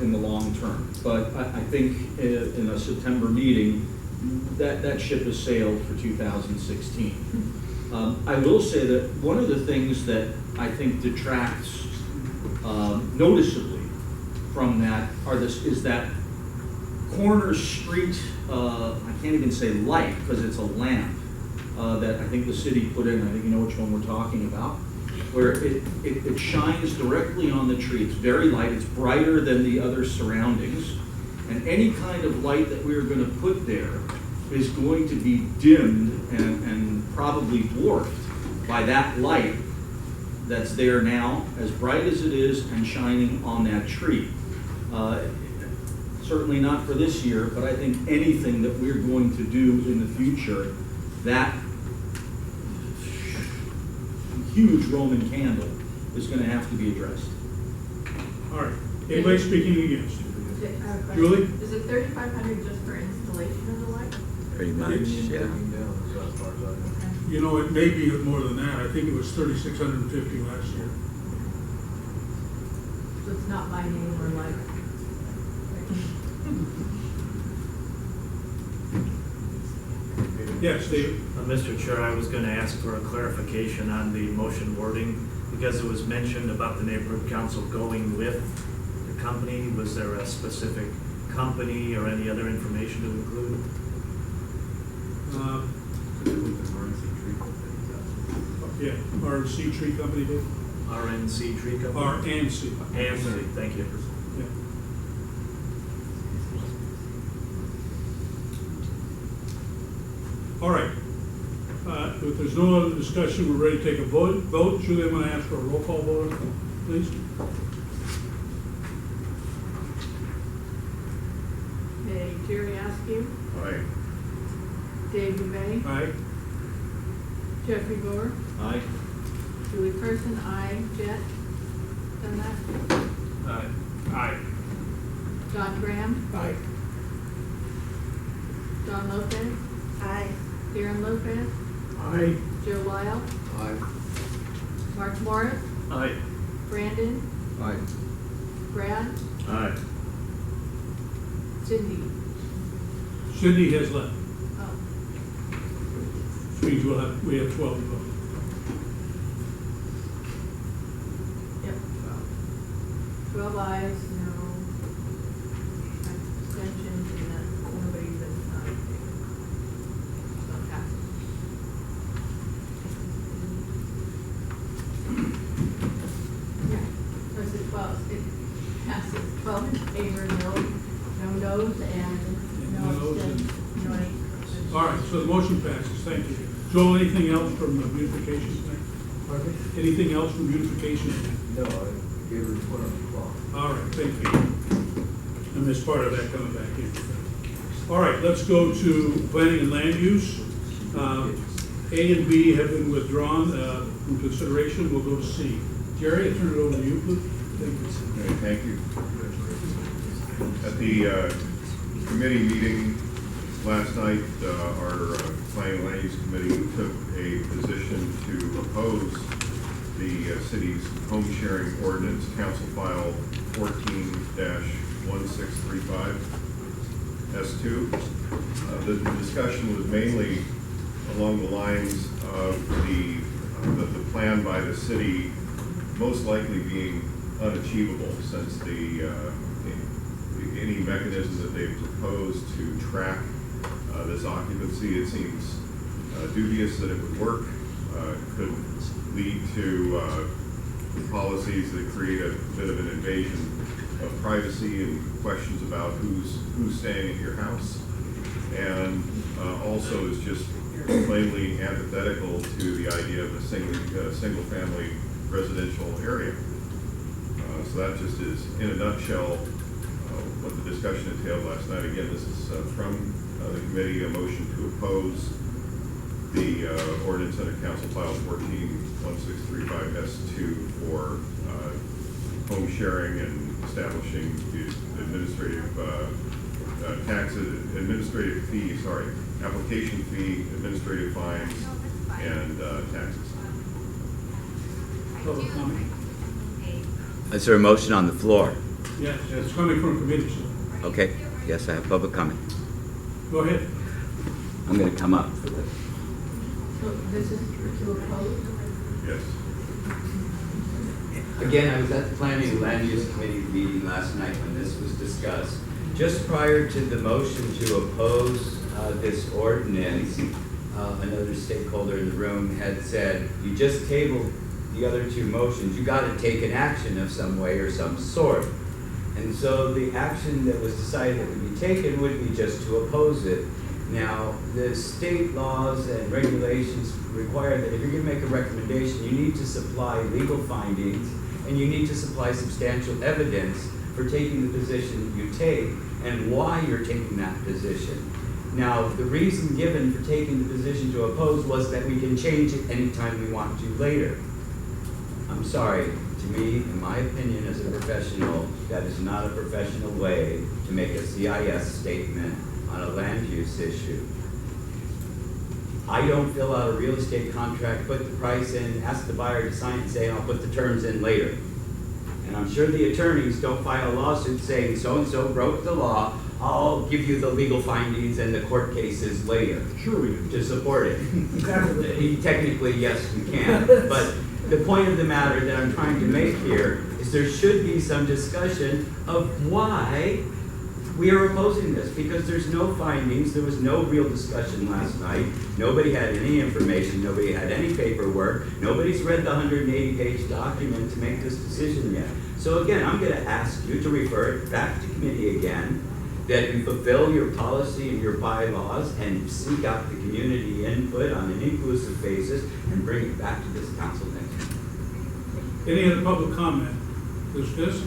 in the long term. But I think in a September meeting, that ship has sailed for 2016. I will say that one of the things that I think detracts noticeably from that is that corner street, I can't even say light because it's a lamp that I think the city put in. I think you know which one we're talking about, where it shines directly on the tree. It's very light, it's brighter than the other surroundings. And any kind of light that we're going to put there is going to be dimmed and probably dwarfed by that light that's there now, as bright as it is and shining on that tree. Certainly not for this year, but I think anything that we're going to do in the future, that huge Roman candle is going to have to be addressed. All right. Anybody speaking against? Julie? Is it 3,500 just for installation of the light? Pretty much, yeah. You know, it may be more than that. I think it was 3,650 last year. So it's not my name or like. Yes, Dave. Mr. Chair, I was going to ask for a clarification on the motion wording because it was mentioned about the neighborhood council going with the company. Was there a specific company or any other information to include? Yeah, RNC Tree Company did. RNC Tree Company? RNC. RNC, thank you. Yeah. All right. If there's no other discussion, we're ready to take a vote. Julie, I'm going to ask for a roll call vote, please. Okay, Jerry Askew, Aye. Dave Dubay, Aye. Jeffrey Gore, Aye. Julie Person, aye. Jet, done that? Aye. John Graham, Aye. John Lopez, Aye. Darren Lopez, Aye. Joe Lyle, Aye. Mark Morris, Aye. Brandon, Aye. Brad, Aye. Cindy. Cindy has left. Oh. means we have 12 to vote. Yep. 12 ayes, no abstentions, and nobody that's not in favor. So it passes. Yeah, so it's 12, it passes 12 in favor, no noes, and no Noes and- abstentions, no any. All right, so the motion passes, thank you. Joel, anything else from beautification tonight? Anything else from beautification? No, I gave a report on the clock. All right, thank you. And there's part of that coming back in. All right, let's go to planning and land use. A and B have been withdrawn from consideration. We'll go to C. Jerry, I turn it over to you, please. Thank you. At the committee meeting last night, our planning and land use committee took a position to oppose the city's home sharing ordinance, council file 14-1635 S2. The discussion was mainly along the lines of the plan by the city most likely being unachievable, since any mechanism that they've proposed to track this occupancy, it seems dubious that it would work, could lead to policies that create a bit of an invasion of privacy and questions about who's staying at your house, and also is just plainly antithetical to the idea of a single family residential area. So that just is, in a nutshell, what the discussion entailed last night. Again, this is from the committee, a motion to oppose the ordinance under council file 14-1635 S2 for home sharing and establishing the administrative application fee, administrative fines, and taxes. Public comment? Is there a motion on the floor? Yes, it's coming from committee, so Okay, yes, I have public comment. go ahead. I'm going to come up for this. So this is to oppose? Yes. Again, I was at the Planning and Land Use Committee meeting last night when this was discussed. Just prior to the motion to oppose this ordinance, another stakeholder in the room had said, you just tabled the other two motions, you got to take an action of some way or some sort. And so the action that was decided that would be taken would be just to oppose it. Now, the state laws and regulations require that if you're going to make a recommendation, you need to supply legal findings and you need to supply substantial evidence for taking the position you take and why you're taking that position. Now, the reason given for taking the position to oppose was that we can change it anytime we want to later. I'm sorry, to me, in my opinion as a professional, that is not a professional way to make a CIS statement on a land use issue. I don't fill out a real estate contract, put the price in, ask the buyer to sign and say, I'll put the terms in later. And I'm sure the attorneys don't file a lawsuit saying so-and-so broke the law, I'll give you the legal findings and the court cases later. Sure we do. To support it. Technically, yes, you can. But the point of the matter that I'm trying to make here is there should be some discussion of why we are opposing this, because there's no findings, there was no real discussion last night, nobody had any information, nobody had any paperwork, nobody's read the 180-page document to make this decision yet. So again, I'm going to ask you to refer it back to committee again, that you fulfill your policy and your bylaws and seek out the community input on an inclusive basis and bring it back to this council next week. Any other public comment? Discuss?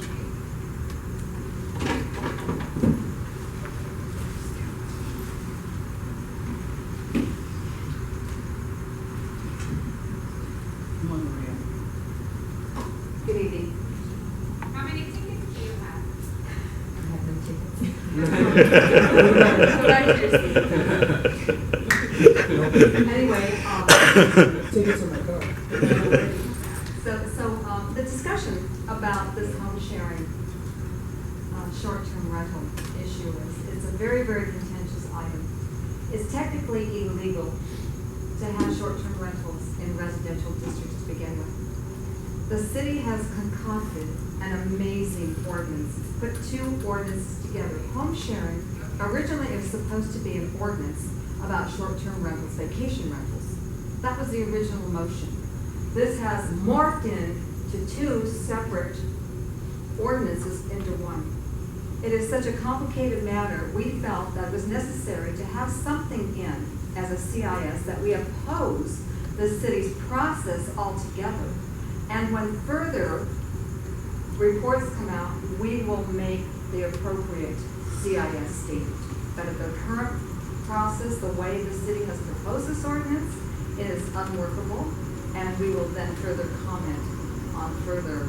Good evening. How many tickets do you have? I have no tickets. Anyway, Tickets in my car. so the discussion about this home sharing, short-term rental issue it's a very, very contentious item. It's technically illegal to have short-term rentals in residential districts to begin with. The city has concocted an amazing ordinance. It's put two ordinances together. Home sharing, originally it was supposed to be an ordinance about short-term rentals, vacation rentals. That was the original motion. This has morphed into two separate ordinances into one. It is such a complicated matter, we felt that it was necessary to have something in as a CIS that we oppose the city's process altogether. And when further reports come out, we will make the appropriate CIS statement. But at the current process, the way the city has proposed this ordinance, it is unworkable, and we will then further comment on further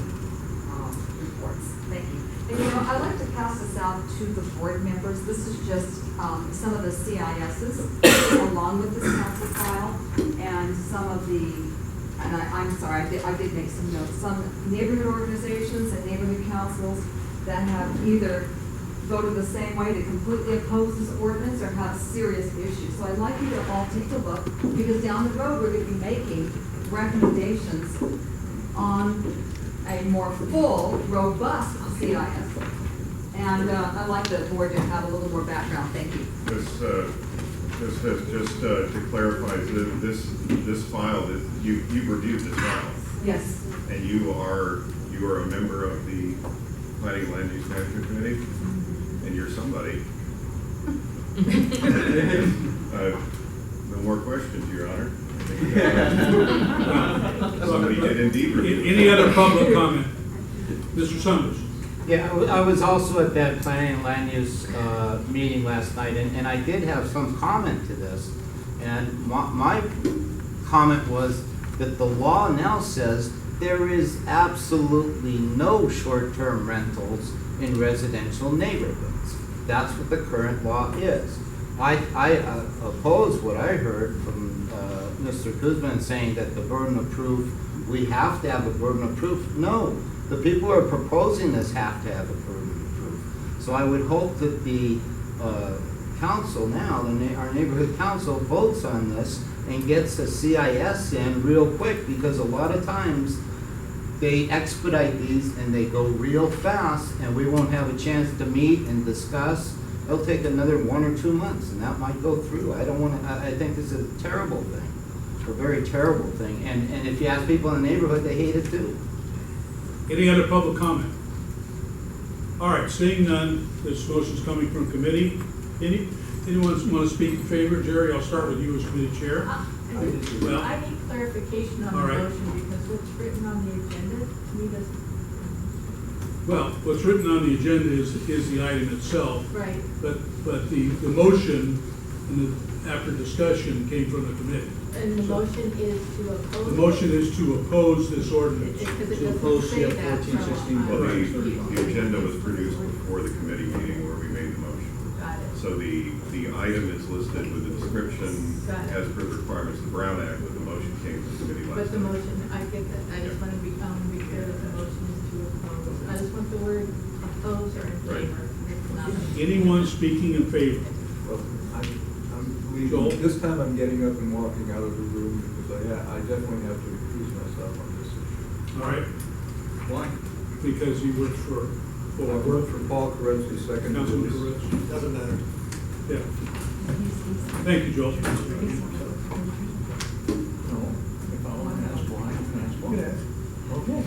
reports. Thank you. And I'd like to pass this out to the board members. This is just some of the CISs along with this council file and some of the, and I'm sorry, I did make some notes, some neighborhood organizations and neighborhood councils that have either voted the same way to completely oppose this ordinance or have serious issues. So I'd like you to all take a look, because down the road we're going to be making recommendations on a more full, robust CIS. And I'd like the board to have a little more background. Thank you. This has just to clarify, this file, you've reviewed this file. Yes. And you are a member of the Planning Land Use Management Committee, and you're somebody. No more questions, Your Honor. Somebody did indeed review. Any other public comment? Mr. Summers? Yeah, I was also at that planning and land use meeting last night, and I did have some comment to this. And my comment was that the law now says there is absolutely no short-term rentals in residential neighborhoods. That's what the current law is. I oppose what I heard from Mr. Kuzmin saying that the burden of proof, we have to have a burden of proof. No, the people who are proposing this have to have a burden of proof. So I would hope that the council now, our neighborhood council, votes on this and gets a CIS in real quick, because a lot of times they expedite these and they go real fast, and we won't have a chance to meet and discuss. It'll take another 1 or 2 months, and that might go through. I don't want to. I think this is a terrible thing, a very terrible thing. And if you ask people in the neighborhood, they hate it too. Any other public comment? All right, seeing none, this motion's coming from committee. Anyone want to speak in favor? Jerry, I'll start with you as committee chair. Well, I need clarification on the all right. motion, because what's written on the agenda to me doesn't. Well, what's written on the agenda is the item itself. Right. But the motion, after discussion, came from the committee. And the motion is to oppose. The motion is to oppose this ordinance. Because it doesn't say that. Well, the agenda was produced before the committee meeting where we made the motion. Got it. So the item is listed with the description as per the requirements of the Brown Act, but the motion came from the committee last night. But the motion, I get that. I just want to be clear that the motion is to oppose. I just want the word oppose or in favor. It's not. Anyone speaking in favor? Well, this time I'm getting up and walking out of the room because I definitely have to recuse myself on this issue. All right. Why? Because you work for I work for Paul Koretsky, second. Councilman Koretsky. Doesn't matter. Yeah. Thank you, Joel. No, if I want to ask why, I can ask why. Okay.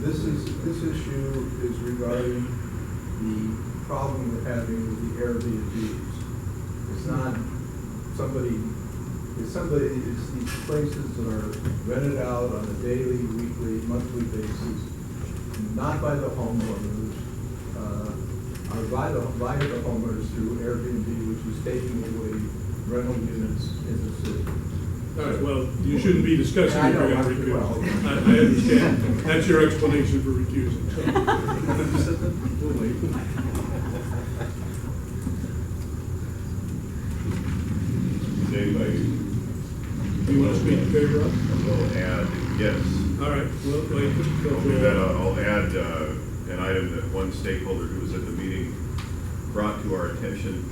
This issue is regarding the problem we're having with the Airbnbs. It's not it's these places that are rented out on a daily, weekly, monthly basis, not by the homeowners, or by the homeowners through Airbnb, which is taking away rental units in the city. All right, well, you shouldn't be discussing I it know, very I understand. That's your explanation for recusing. Anybody? Do you want to speak in favor of? We'll add, yes. All right, well, wait. I'll do that. I'll add an item that one stakeholder who was at the meeting brought to our attention.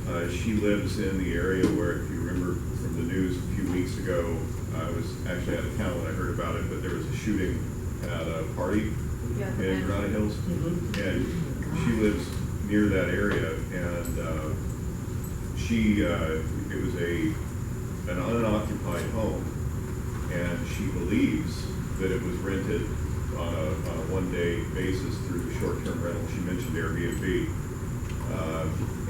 She lives in the area where, if you remember from the news a few weeks ago, I was actually out of town when I heard about it, but there was a shooting at a party in Granada Hills. And she lives near that area, and it was an unoccupied home, and she believes that it was rented on a one-day basis through the short-term rental. She mentioned Airbnb,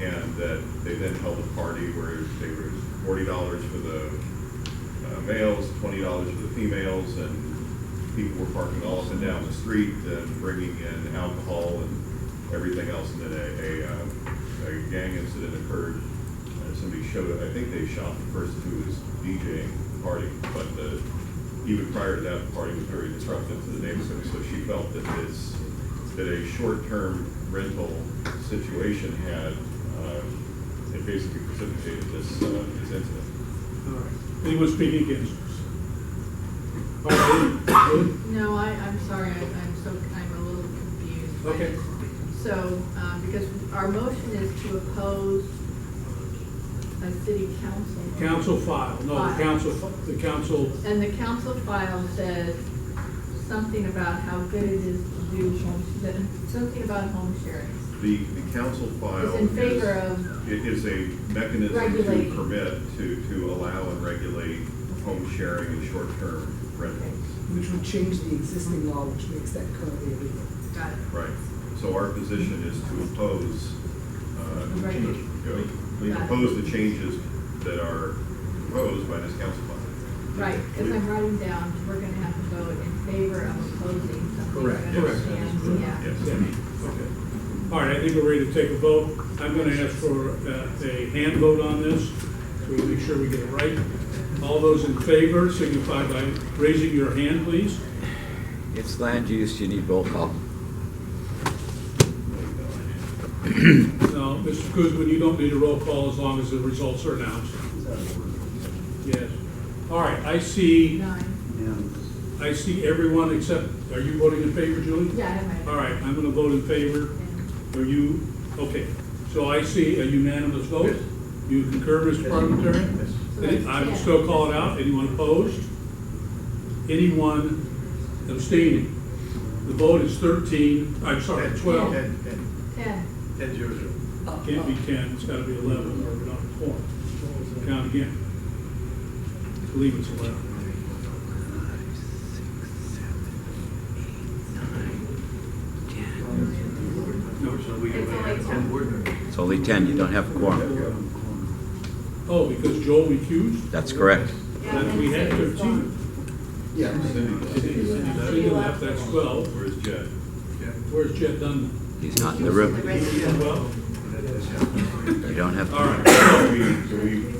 and that they then held a party where they were $40 for the males, $20 for the females, and people were parking all up and down the street and bringing in alcohol and everything else. And then a gang incident occurred. Somebody showed up. I think they shot the person who was DJing the party, but even prior to that, the party was very disruptive to the neighborhood. So she felt that a short-term rental situation had it basically precipitated this incident. All right. Anyone speaking against this? All right. No, I'm sorry, I'm a little confused. Okay. So, because our motion is to oppose a city council. Council file, no, the council. And the council file says something about how good it is to do something about home sharing. The council file Is in favor of it is a mechanism regulating. to permit, to allow and regulate home sharing and short-term rentals. Which would change the existing law, which makes that currently illegal. Got it. Right. So our position is to oppose, we oppose the changes that are proposed by this council file. Right, because I'm writing down, we're gonna have to vote in favor of opposing something. Correct. We're gonna Correct. stand- Yeah. Yes. Okay. All right, I think we're ready to take a vote. I'm going to ask for a hand vote on this, so we make sure we get it right. All those in favor signify by raising your hand, please. It's land use, you need roll call. No, Mr. Kuzmin, you don't need a roll call as long as the results are announced. Yes. All right, I see 9. everyone except, are you voting in favor, Julie? Yeah, I have my. All right, I'm going to vote in favor. Are you, okay, so I see a unanimous vote. You concur, Mr. Parliamentarian? Yes. I will still call it out. Anyone opposed? Anyone abstaining? The vote is 13, I'm sorry, 12. 10. 10-0. Can't be 10, it's gotta be 11 or we're not informed. Count again. I believe it's 11. It's only 10, you don't have a quorum. Oh, because Joel recused? That's correct. Then we had 13. Yeah. Cindy left, that's 12. Where's Jed? Where's Jed Dunn? He's not in the room. Well, You don't have. all right. Can we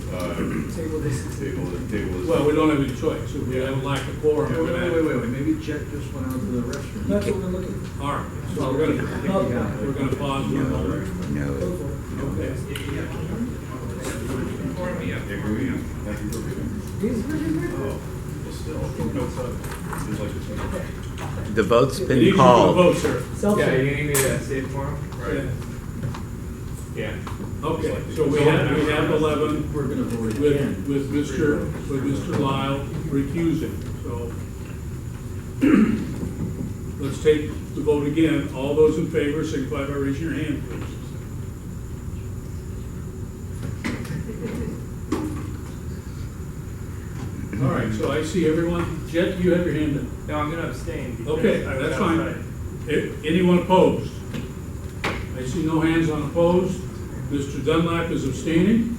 Table this. table this? Well, we don't have any choice. If we have a lack of quorum, we're gonna have. Maybe Chet just went out to the restroom. That's what we're looking for. All right, so we're gonna pause for a moment. No. Okay. Yeah, can we have you go? Oh, still. Just like this. The vote's Need been you to called. vote, sir. Yeah, you need me to stay tomorrow? Right. Yeah. Okay, so we have 11 We're gonna vote again. with Mr. Lyle recusing, so. Let's take the vote again. All those in favor, signify by raising your hand, please. All right, so I see everyone. Jet, you have your hand up. No, I'm gonna abstain. because Okay, I was that's outside. fine. Anyone opposed? I see no hands on opposed. Mr. Dunlap is abstaining.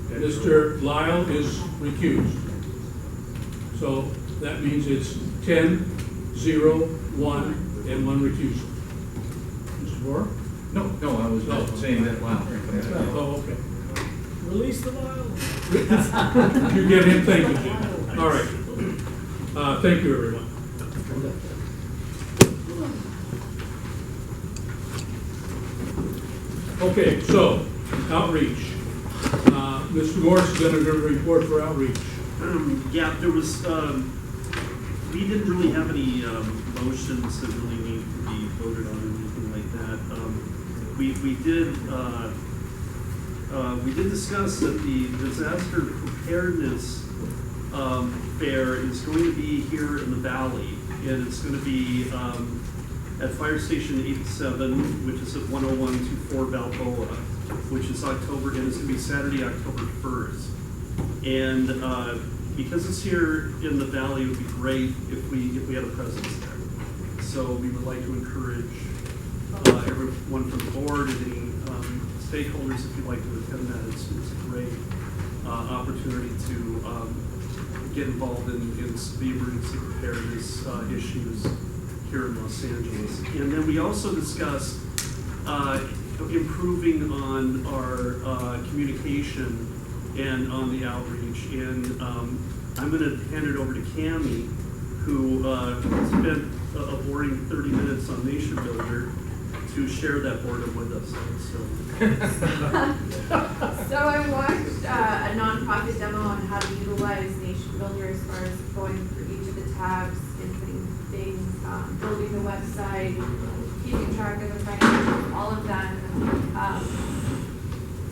Mr. Lyle is recused. So that means it's 10, 0, 1, and 1 recusal. Mr. Moore? No, I was just saying that loud. Oh, okay. Release the Lyle. You get him, thank you, Jim. All right. Thank you, everyone. Okay, so, outreach. Mr. Morris is going to give a report for outreach. Yeah, there was, we didn't really have any motions that really need to be voted on or anything like that. We did we did discuss that the disaster preparedness fair is going to be here in the valley, and it's going to be at Fire Station 87, which is at 10124 Balboa, which is October, and it's going to be Saturday, October 1st. And because it's here in the valley, it would be great if we had a presence there. So we would like to encourage everyone from the board and any stakeholders, if you'd like to attend that. It's a great opportunity to get involved in the emergency preparedness issues here in Los Angeles. And then we also discussed improving on our communication and on the outreach. And I'm going to hand it over to Cammie, who spent a boring 30 minutes on Nation Builder to share that boredom with us. So I watched a nonprofit demo on how to utilize Nation Builder as far as going through each of the tabs, inputting things, building the website, keeping track of the financials, all of that.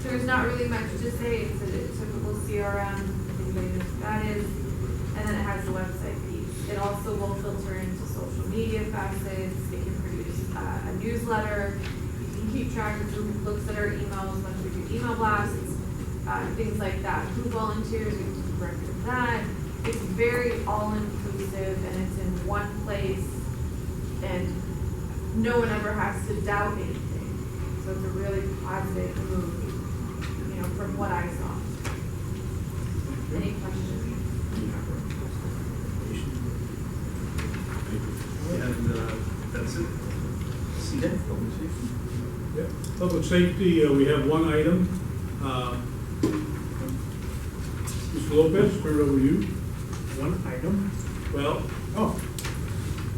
There's not really much to say. It's a typical CRM, if anybody knows what that is. And then it has the website piece. It also will filter into social media facets. It can produce a newsletter. You can keep track of who looks at our emails, when we do email blasts, things like that. Who volunteers, we can keep record of that. It's very all-inclusive, and it's in one place, and no one ever has to doubt anything. So it's a really positive move, from what I saw. Any questions? And that's it. Yeah. Public safety, we have one item. Mr. Lopez, turn it over to you. One item? Well,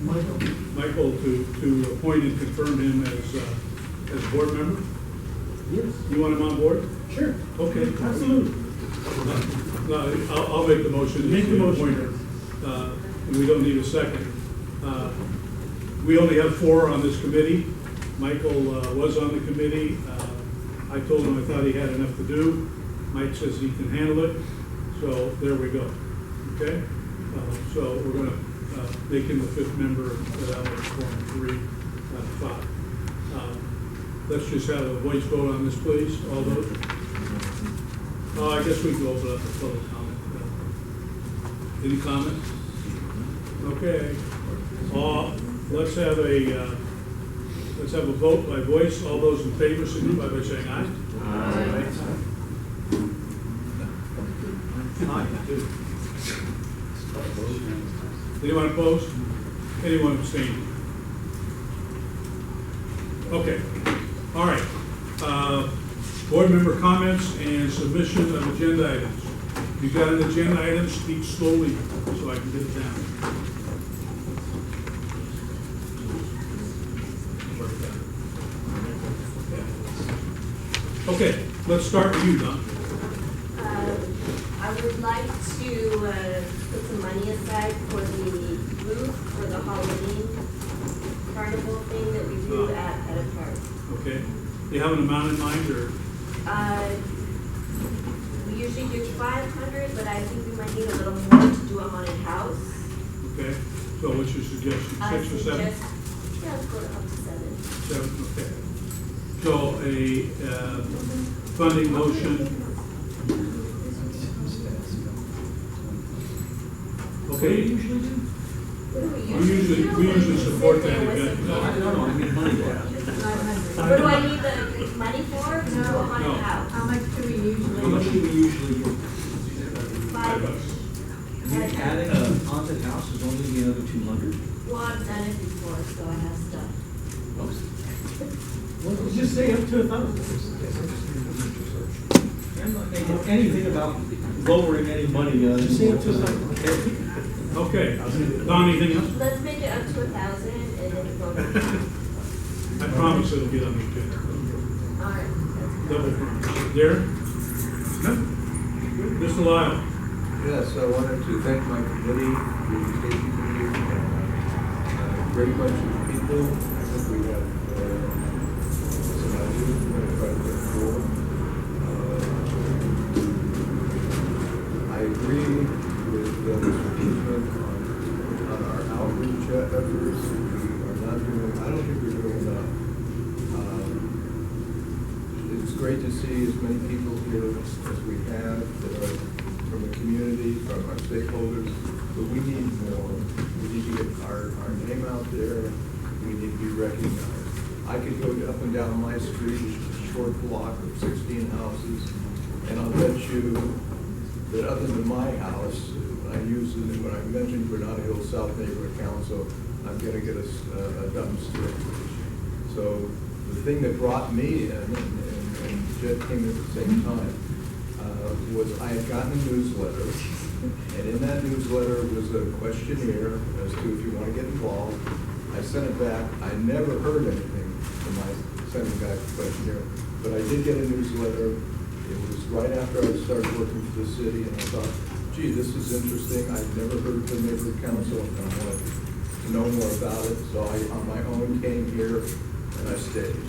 Michael. Michael, to appoint and confirm him as board member? Yes. You want him on board? Sure. Okay. Absolutely. No, I'll make the motion. Make the motion. And we don't need a second. We only have 4 on this committee. Michael was on the committee. I told him I thought he had enough to do. Mike says he can handle it. So there we go. Okay? So we're going to make him the 5th member that I'll form 3 out of 5. Let's just have a voice vote on this, please. All those? I guess we can open up the public comment. Any comments? Okay. Let's have a vote by voice. All those in favor signify by saying aye. Aye. Anyone opposed? Anyone abstaining? Okay. All right. Board member comments and submission of agenda items. If you've got an agenda item, speak slowly so I can get it down. Okay, let's start with you, Don. I would like to put some money aside for the roof for the Halloween carnival thing that we do at a park. Okay. Do you have an amount in mind, or? We usually do 500, but I think we might need a little more to do them on a house. Okay. So what's your suggestion? 6 or 7? Yeah, let's go up to 7. 7, okay. So a funding motion. Okay. We usually support that event. No, I mean money. What do I need the money for? To do a haunted house. How much do we usually? How much do we usually get? $5. And you're adding a haunted house is only the other 200? Well, I've done it before, so I have stuff. Well, just say up to 1,000. I'm not making anything about lowering any money, just say up to 1,000. Okay. Don, anything else? Let's make it up to 1,000 and then go to I promise it'll get on the agenda. all right. Double promise. Darren? No? Mr. Lyle? Yes, I wanted to thank my committee, the education committee, great bunch of people. I think we have some ideas we're going to try to put forward. great to see as many people here as we have that are from the community, from our stakeholders, but we need more. We need to get our name out there. We need to be recognized. I could go up and down my street, a short block of 16 houses, and I'll bet you that other than my house, when I mentioned Granada Hills South Neighborhood Council, I'm going to get a dumpster. So the thing that brought me in, and Jed came at the same time, was I had gotten a newsletter, and in that newsletter was a questionnaire as to if you want to get involved. I sent it back. I never heard anything from my sending back the questionnaire, but I did get a newsletter. It was right after I started working for the city, and I thought, gee, this is interesting. I've never heard of the neighborhood council, and I wanted to know more about it. So I, on my own, came here, and I stayed.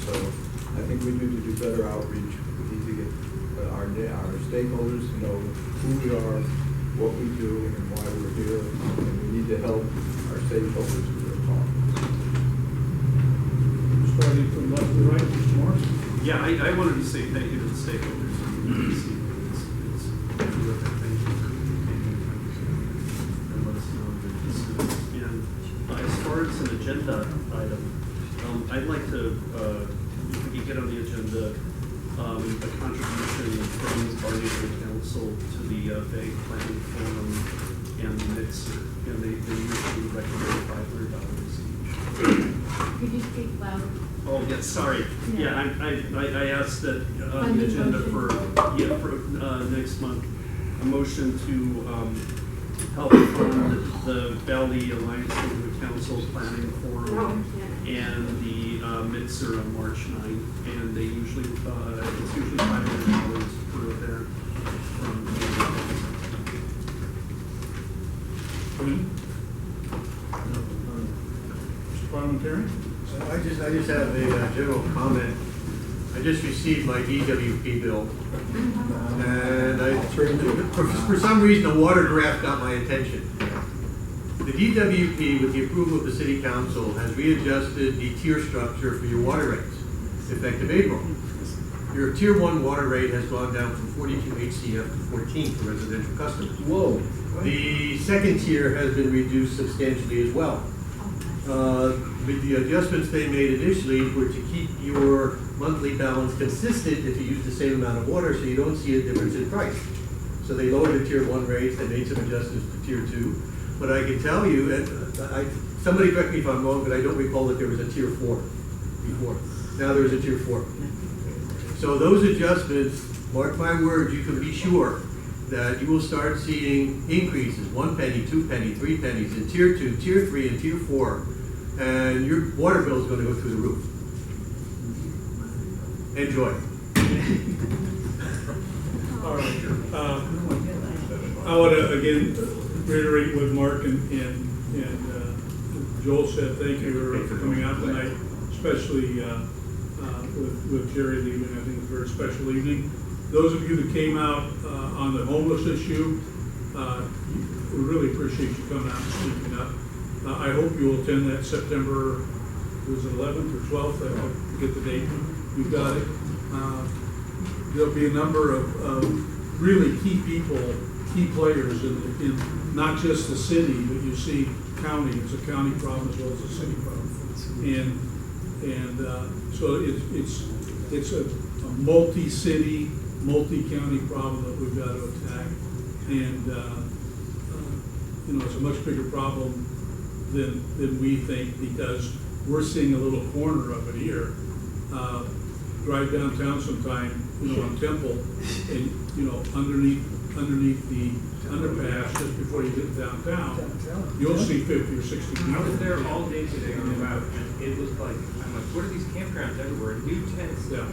So I think we need to do better outreach. We need to get our stakeholders to know who we are, what we do, and why we're here, and we need to help our stakeholders with their problems. Starting from left to right, Mr. Morris? Yeah, I wanted to say thank you to the stakeholders. It's terrific. Thank you for taking the time and let us know that this is. And as far as an agenda item, I'd like to, if we could get on the agenda, a contribution from our neighborhood council to the Bay Planning Forum and the mixer, and they usually recommend $500 each. Could you speak loud? Oh, yes, sorry. Yeah. I asked that on the agenda for next month, a motion to help fund the Valley Alliance Neighborhood Council Planning Forum and the mixer on March 9th. And they usually, it's usually $500 per event from Mr. Parliamentarian? I just have a general comment. I just received my DWP bill, and for some reason, the water graph got my attention. The DWP, with the approval of the City Council, has readjusted the tier structure for your water rates, effective April. Your Tier 1 water rate has gone down from 42 HCF to 14 for residential customers. Whoa. The second tier has been reduced substantially as well. With the adjustments they made initially were to keep your monthly balance consistent if you use the same amount of water, so you don't see a difference in price. So they lowered the Tier 1 rates, they made some adjustments to Tier 2. But I can tell you, and somebody correct me if I'm wrong, but I don't recall that there was a Tier 4 before. Now there is a Tier 4. So those adjustments, mark my words, you can be sure that you will start seeing increases, 1 penny, 2 penny, 3 pennies in Tier 2, Tier 3, and Tier 4, and your water bill is going to go through the roof. Enjoy. All right. I want to again reiterate what Mark and Joel said. Thank you for coming out tonight, especially with Jerry leaving. I think it's a very special evening. Those of you that came out on the homeless issue, we really appreciate you coming out and speaking up. I hope you will attend that September, was it 11th or 12th? I forget the date. You've got it. There'll be a number of really key people, key players in not just the city, but you see county. It's a county problem as well as a city problem. And so it's a multi-city, multi-county problem that we've got to attack. And it's a much bigger problem than we think, because we're seeing a little corner of it here. Drive downtown sometime, on Temple, and underneath the underpass just before you get downtown, you'll see 50 or 60 people. I was there all day today on the route, and it was like, I'm like, what are these campgrounds everywhere? New tents. Yeah.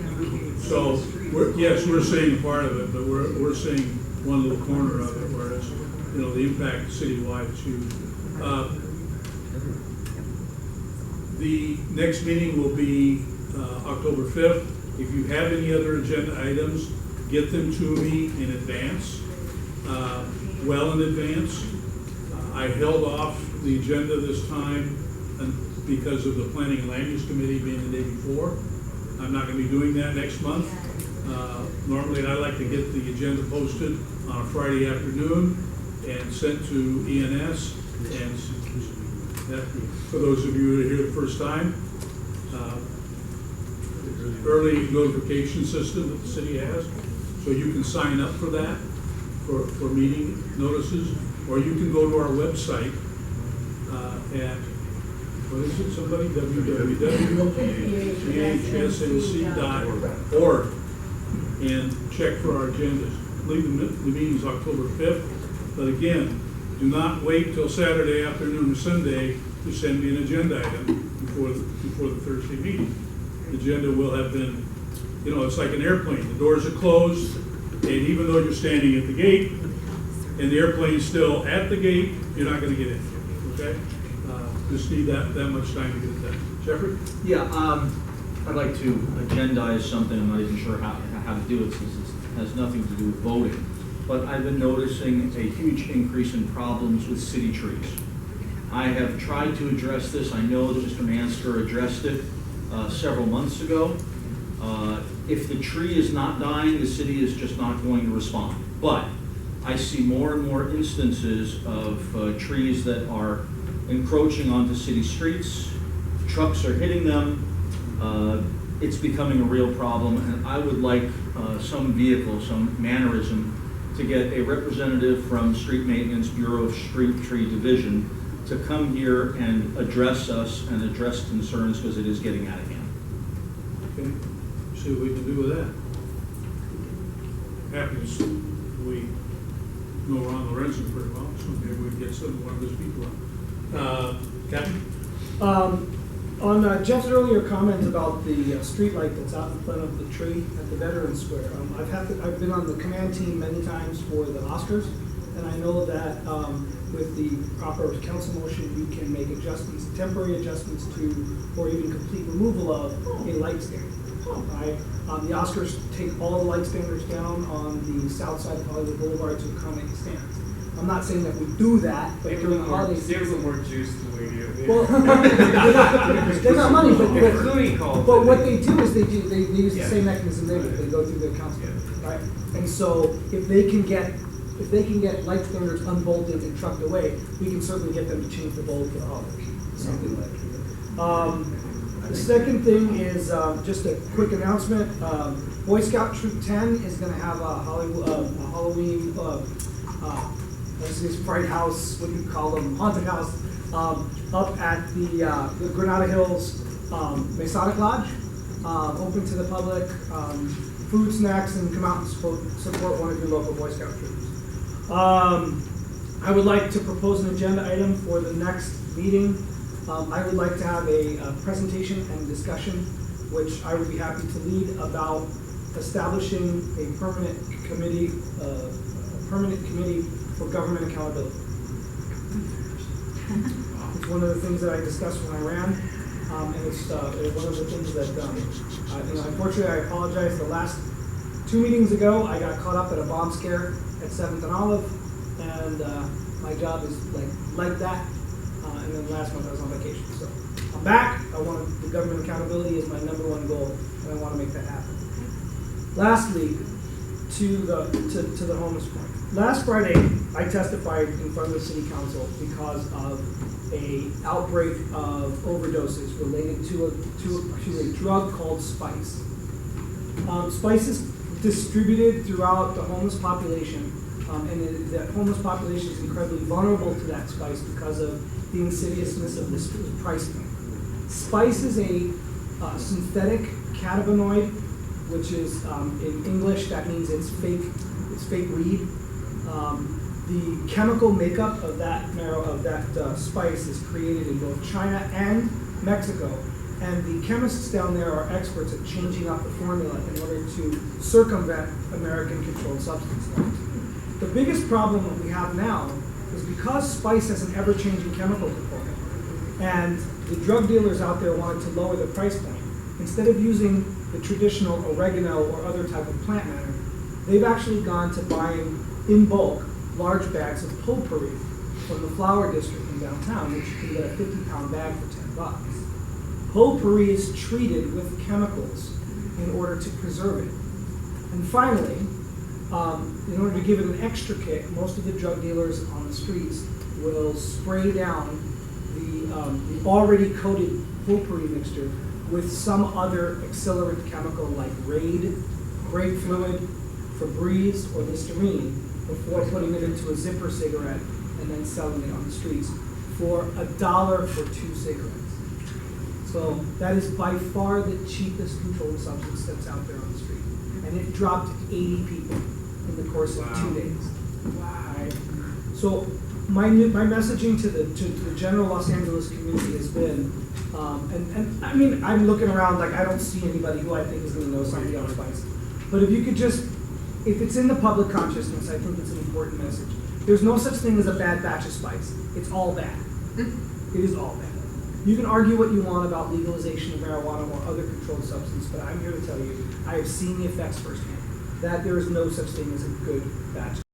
So we're seeing a part of it, but we're seeing one little corner of it, whereas the impact citywide is huge. The next meeting will be October 5th. If you have any other agenda items, get them to me in advance, well in advance. I held off the agenda this time because of the Planning and Land Use Committee being the day before. I'm not gonna be doing that next month. Normally, I like to get the agenda posted on a Friday afternoon and sent to ENS. And that, for those of you who are here the first time, early notification system that the city has, so you can sign up for that, for meeting notices, or you can go to our website at, what is it, somebody, www.chsnc.org, and check for our agendas. I believe the meeting's October 5th, but again, do not wait till Saturday afternoon or Sunday to send me an agenda item before the Thursday meeting. The agenda will have been, you know, it's like an airplane. The doors are closed, and even though you're standing at the gate, and the airplane's still at the gate, you're not gonna get in, okay? Just need that much time to get it done. Jeffrey? Yeah, I'd like to agendize something. I'm not even sure how to do it since it has nothing to do with voting. But I've been noticing a huge increase in problems with city trees. I have tried to address this. I know that Mr. Mansker addressed it several months ago. If the tree is not dying, the city is just not going to respond. But I see more and more instances of trees that are encroaching onto city streets. Trucks are hitting them. It's becoming a real problem, and I would like some vehicle, some mannerism, to get a representative from Street Maintenance Bureau of Street Tree Division to come here and address us and address concerns, because it is getting out of hand. Okay, see what we can do with that. Happens, we know Ron Lorenzen pretty well, so maybe we can get one of those people on. Captain? On Jeff's earlier comment about the street light that's out in front of the tree at the Veterans Square, I've been on the command team many times for the Oscars, and I know that with the proper council motion, you can make adjustments, temporary adjustments to, or even complete removal of a light stand. Right? The Oscars take all the light standers down on the south side of Hollywood Boulevard to accommodate stands. I'm not saying that we do that, but during the holiday season. There's a little more juice than we do. Well, they got money, but what they do is they use the same mechanism they do. They go through the council, right? And so if they can get light standards unbolted and trucked away, we can certainly get them to change the bulb for holiday, something like that. The second thing is just a quick announcement. Boy Scout Troop 10 is going to have a Halloween. This is Fright House, what do you call them, haunted house, up at the Granada Hills Masonic Lodge, open to the public, food, snacks, and come out and support one of your local Boy Scout troops. I would like to propose an agenda item for the next meeting. I would like to have a presentation and discussion, which I would be happy to lead, about establishing a permanent committee for government accountability. It's one of the things that I discussed when I ran, and it's one of the things that, unfortunately, I apologize. The last 2 meetings ago, I got caught up at a bomb scare at 7th and Olive, and my job is like that. And then last month I was on vacation, so I'm back. The government accountability is my #1 goal, and I want to make that happen. Lastly, to the homeless point. Last Friday, I testified in front of the city council because of an outbreak of overdoses related to a drug called Spice. Spice is distributed throughout the homeless population, and the homeless population is incredibly vulnerable to that Spice because of the insidiousness of this price point. Spice is a synthetic cannabinoid, which is in English that means it's fake weed. The chemical makeup of that spice is created in both China and Mexico, and the chemists down there are experts at changing up the formula in order to circumvent American controlled substance laws. The biggest problem that we have now is because spice has an ever-changing chemical component, and the drug dealers out there wanted to lower the price point. Instead of using the traditional oregano or other type of plant matter, they've actually gone to buying in bulk large bags of potpourri from the flower district in downtown, which you can get a 50-pound bag for $10. Potpourri is treated with chemicals in order to preserve it. And finally, in order to give it an extra kick, most of the drug dealers on the streets will spray down the already coated potpourri mixture with some other accelerant chemical like Raid, grape fluid, Febreze, or Listerine before putting it into a zipper cigarette and then selling it on the streets for $1 for 2 cigarettes. So that is by far the cheapest controlled substance that's out there on the street. And it dropped 80 people in the course of 2 days. Wow. Right? So my messaging to the general Los Angeles community has been, and I mean, I'm looking around like I don't see anybody who I think is going to know something on spice. But if you could just, if it's in the public consciousness, I think it's an important message. There's no such thing as a bad batch of spice. It's all bad. It is all bad. You can argue what you want about legalization of marijuana or other controlled substance, but I'm here to tell you, I have seen the effects firsthand, that there is no such thing as a good batch.